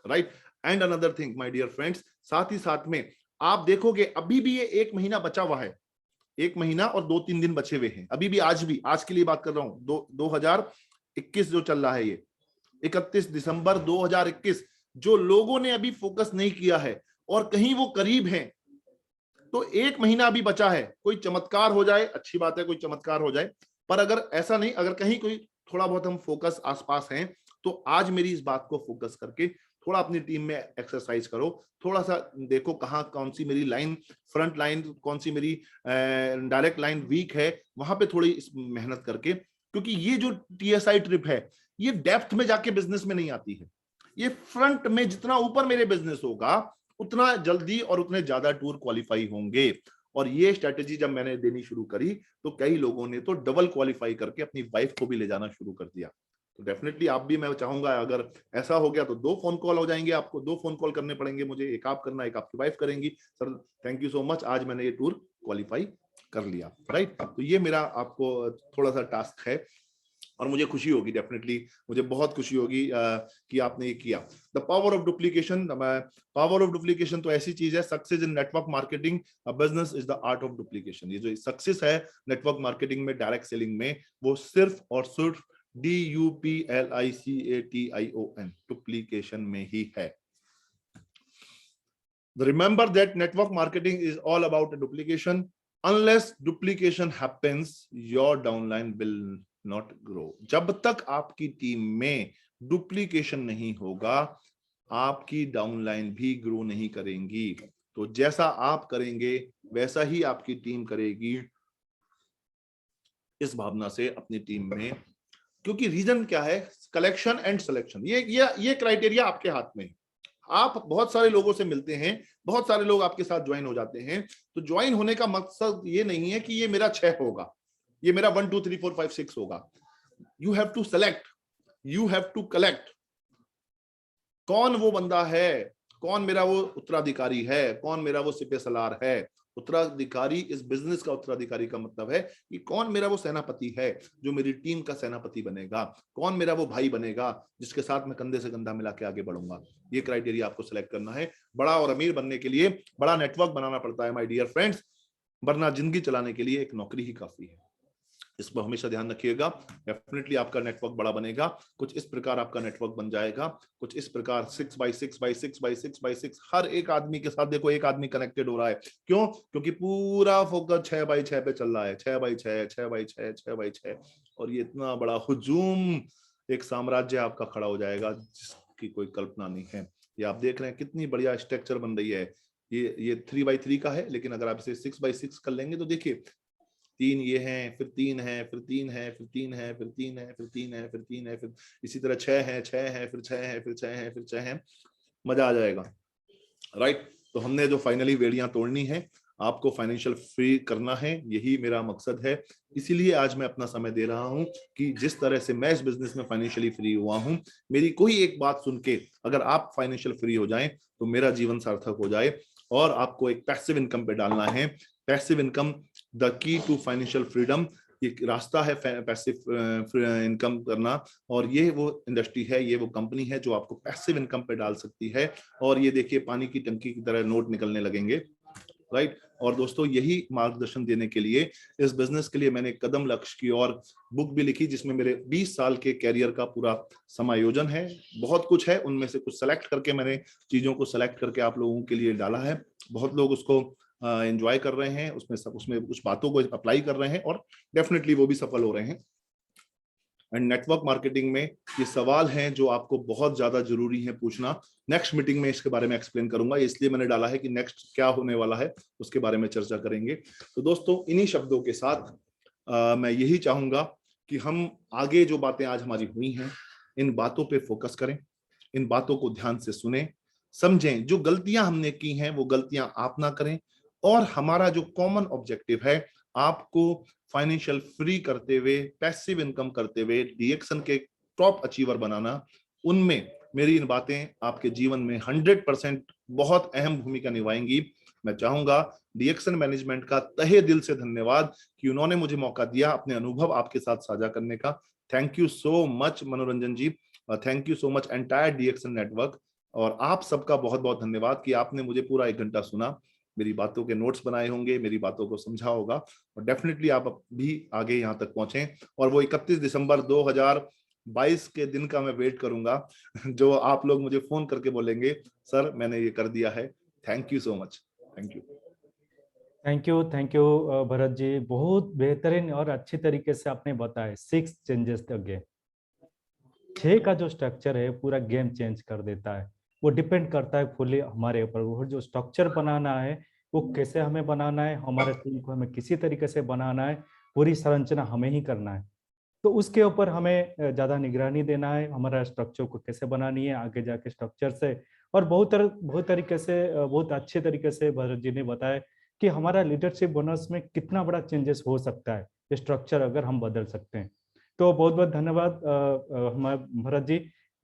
Right. And another thing my dear friends, साथ ही साथ में आप देखोगे अभी भी ये 1 महीना बचा हुआ है, 1 महीना और 2-3 दिन बचे हुए हैं अभी भी। आज के लिए बात कर रहा हूं, 2021 जो चल रहा है, ये 31 दिसंबर 2021, जो लोगों ने अभी फोकस नहीं किया है और कहीं वो करीब हैं, तो 1 महीना अभी बचा है, कोई चमत्कार हो जाए, अच्छी बात है, कोई चमत्कार हो जाए, पर अगर ऐसा नहीं, अगर कहीं कोई थोड़ा बहुत हम फोकस आसपास हैं, तो आज मेरी इस बात को फोकस करके थोड़ा अपनी टीम में एक्सरसाइज करो, थोड़ा सा देखो कहाँ कौन सी मेरी लाइन, फ्रंट लाइन कौन सी मेरी डायरेक्ट लाइन वीक है, वहां पे थोड़ी मेहनत करके, क्योंकि ये जो टीएसआई ट्रिप है, ये डेप्थ में जाके बिजनेस में नहीं आती है, ये फ्रंट में जितना ऊपर मेरे बिजनेस होगा उतना जल्दी और उतने ज्यादा टूर क्वालिफाई होंगे। और ये स्ट्रेटेजी जब मैंने देनी शुरू करी तो कई लोगों ने तो डबल क्वालिफाई करके अपनी वाइफ को भी ले जाना शुरू कर दिया। तो डेफिनेटली आप भी, मैं चाहूंगा अगर ऐसा हो गया तो 2 फोन कॉल हो जाएंगे, आपको 2 फोन कॉल करने पड़ेंगे मुझे, एक आप करना, एक आपकी वाइफ करेंगी। Sir thank you so much, आज मैंने ये टूर क्वालिफाई कर लिया, राइट। तो ये मेरा आपको थोड़ा सा टास्क है और मुझे खुशी होगी, डेफिनेटली मुझे बहुत खुशी होगी कि आपने ये किया। The power of duplication, power of duplication तो ऐसी चीज है, success in network marketing business is the art of duplication. ये जो सक्सेस है नेटवर्क मार्केटिंग में, डायरेक्ट सेलिंग में, वो सिर्फ और सिर्फ DUPLICATION डुप्लीकेशन में ही है। Remember that network marketing is all about duplication. Unless duplication happens, your downline will not grow. जब तक आपकी टीम में डुप्लीकेशन नहीं होगा, आपकी डाउनलाइन भी ग्रो नहीं करेंगी। तो जैसा आप करेंगे वैसा ही आपकी टीम करेगी, इस भावना से अपनी टीम में। क्योंकि रीजन क्या है, कलेक्शन एंड सिलेक्शन, ये क्राइटेरिया आपके हाथ में है। आप बहुत सारे लोगों से मिलते हैं, बहुत सारे लोग आपके साथ ज्वाइन हो जाते हैं, तो ज्वाइन होने का मकसद ये नहीं है कि ये मेरा 6 होगा, ये मेरा 1 2 3 4 5 6 होगा। You have to select, you have to collect. कौन वो बंदा है, कौन मेरा वो उत्तराधिकारी है, कौन मेरा वो सिपह सलार है। उत्तराधिकारी, इस बिजनेस का उत्तराधिकारी का मतलब है कि कौन मेरा वो सेनापति है जो मेरी टीम का सेनापति बनेगा, कौन मेरा वो भाई बनेगा जिसके साथ मैं कंधे से कंधा मिला के आगे बढ़ूंगा। ये क्राइटेरिया आपको सिलेक्ट करना है। बड़ा और अमीर बनने के लिए बड़ा नेटवर्क बनाना पड़ता है माय डियर फ्रेंड्स, वरना जिंदगी चलाने के लिए एक नौकरी ही काफी है। इस पर हमेशा ध्यान रखिएगा। डेफिनेटली आपका नेटवर्क बड़ा बनेगा, कुछ इस प्रकार आपका नेटवर्क बन जाएगा, कुछ इस प्रकार 6 by 6 by 6 by 6 by 6। हर एक आदमी के साथ देखो एक आदमी कनेक्टेड हो रहा है, क्यों? क्योंकि पूरा फोकस 6 by 6 पे चल रहा है, 6 by 6 6 by 6 6 by 6। और ये इतना बड़ा हुजूम, एक साम्राज्य आपका खड़ा हो जाएगा जिसकी कोई कल्पना नहीं है। ये आप देख रहे हैं कितनी बढ़िया स्ट्रक्चर बन रही है। ये 3 by 3 का है, लेकिन अगर आप इसे 6 by 6 कर लेंगे तो देखिए 3 ये हैं, फिर 3 है, फिर 3 है, फिर 3 है, फिर 3 है, फिर 3 है, फिर 3 है, फिर इसी तरह 6 है, 6 है, फिर 6 है, फिर 6 है, फिर 6 है। मजा आ जाएगा, राइट। तो हमने जो फाइनली बेड़ियां तोड़नी है, आपको फाइनेंशियल फ्री करना है, यही मेरा मकसद है। इसीलिए आज मैं अपना समय दे रहा हूं कि जिस तरह से मैं इस बिजनेस में फाइनेंशियली फ्री हुआ हूं, मेरी कोई एक बात सुन के अगर आप फाइनेंशियल फ्री हो जाएं तो मेरा जीवन सार्थक हो जाए। और आपको एक पैसिव इनकम पे डालना है। Passive income the key to financial freedom, ये रास्ता है पैसिव इनकम करना। और ये वो इंडस्ट्री है, ये वो कंपनी है जो आपको पैसिव इनकम पे डाल सकती है। और ये देखिए पानी की टंकी की तरह नोट निकलने लगेंगे, राइट। और दोस्तों यही मार्गदर्शन देने के लिए इस बिजनेस के लिए मैंने कदम लक्ष्य की और बुक भी लिखी, जिसमें मेरे 20 साल के कैरियर का पूरा समायोजन है। बहुत कुछ है, उनमें से कुछ सेलेक्ट करके मैंने चीजों को सेलेक्ट करके आप लोगों के लिए डाला है। बहुत लोग उसको एंजॉय कर रहे हैं, उसमें कुछ बातों को अप्लाई कर रहे हैं और डेफिनेटली वो भी सफल हो रहे हैं। एंड नेटवर्क मार्केटिंग में ये सवाल हैं जो आपको बहुत ज्यादा जरूरी है पूछना। नेक्स्ट मीटिंग में इसके बारे में एक्सप्लेन करूंगा, इसलिए मैंने डाला है कि नेक्स्ट क्या होने वाला है उसके बारे में चर्चा करेंगे। तो दोस्तों इन्हीं शब्दों के साथ मैं यही चाहूंगा कि हम आगे जो बातें आज हमारी हुई हैं, इन बातों पे फोकस करें, इन बातों को ध्यान से सुने, समझें। जो गलतियां हमने की हैं वो गलतियां आप ना करें। और हमारा जो कॉमन ऑब्जेक्टिव है, आपको फाइनेंशियल फ्री करते हुए, पैसिव इनकम करते हुए डीएक्सन के टॉप अचीवर बनाना। उनमें मेरी इन बातें आपके जीवन में 100% बहुत अहम भूमिका निभाएंगी। मैं चाहूंगा डीएक्सन मैनेजमेंट का तहे दिल से धन्यवाद कि उन्होंने मुझे मौका दिया अपने अनुभव आपके साथ साझा करने का। Thank you so much Manoranjan ji, thank you so much entire DXN network. और आप सबका बहुत बहुत धन्यवाद कि आपने मुझे पूरा 1 घंटा सुना, मेरी बातों के नोट्स बनाए होंगे, मेरी बातों को समझा होगा। और डेफिनेटली आप भी आगे यहाँ तक पहुंचे और वो 31 दिसंबर 22 के दिन का मैं वेट करूंगा जो आप लोग मुझे फोन करके बोलेंगे सर मैंने ये कर दिया है। Thank you so much. Thank you. Thank you Bharat ji, बहुत बेहतरीन और अच्छी तरीके से आपने बताया 6 चेंजेस अगेन। 6 का जो स्ट्रक्चर है पूरा गेम चेंज कर देता है। वो डिपेंड करता है फुली हमारे ऊपर, वो जो स्ट्रक्चर बनाना है वो कैसे हमें बनाना है, हमारे टीम को हमें किसी तरीके से बनाना है, पूरी संरचना हमें ही करना है। तो उसके ऊपर हमें ज़्यादा निगरानी देना है, हमारा स्ट्रक्चर को कैसे बनानी है आगे जाके स्ट्रक्चर से। और बहुत तरीके से बहुत अच्छे तरीके से भरत जी ने बताया कि हमारा लीडरशिप बोनस में कितना बड़ा चेंजेस हो सकता है स्ट्रक्चर अगर हम बदल सकते हैं। तो बहुत बहुत धन्यवाद हमारे भरत जी।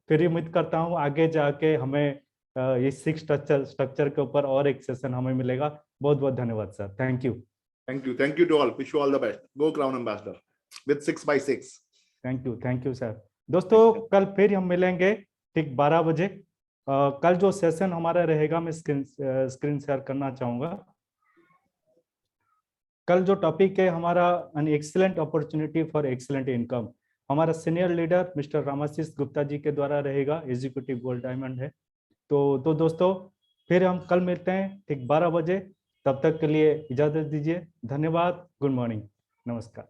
फिर उम्मीद करता हूँ आगे जाके हमें ये 6 स्ट्रक्चर के ऊपर और एक सेशन हमें मिलेगा। बहुत बहुत धन्यवाद sir, thank you. Thank you to all, wish you all the best, go crown ambassador with 6x6। Thank you sir. दोस्तों कल फिर हम मिलेंगे ठीक 12 बजे। कल जो सेशन हमारा रहेगा मैं स्क्रीन शेयर करना चाहूंगा। कल जो टॉपिक है हमारा an excellent opportunity for excellent income, हमारा senior leader mister Ramashish Gupta ji के द्वारा रहेगा, एग्जीक्यूटिव गोल्ड डायमंड है। तो दोस्तों फिर हम कल मिलते हैं ठीक 12 बजे। तब तक के लिए इजाजत दीजिए। धन्यवाद। Good morning. नमस्कार।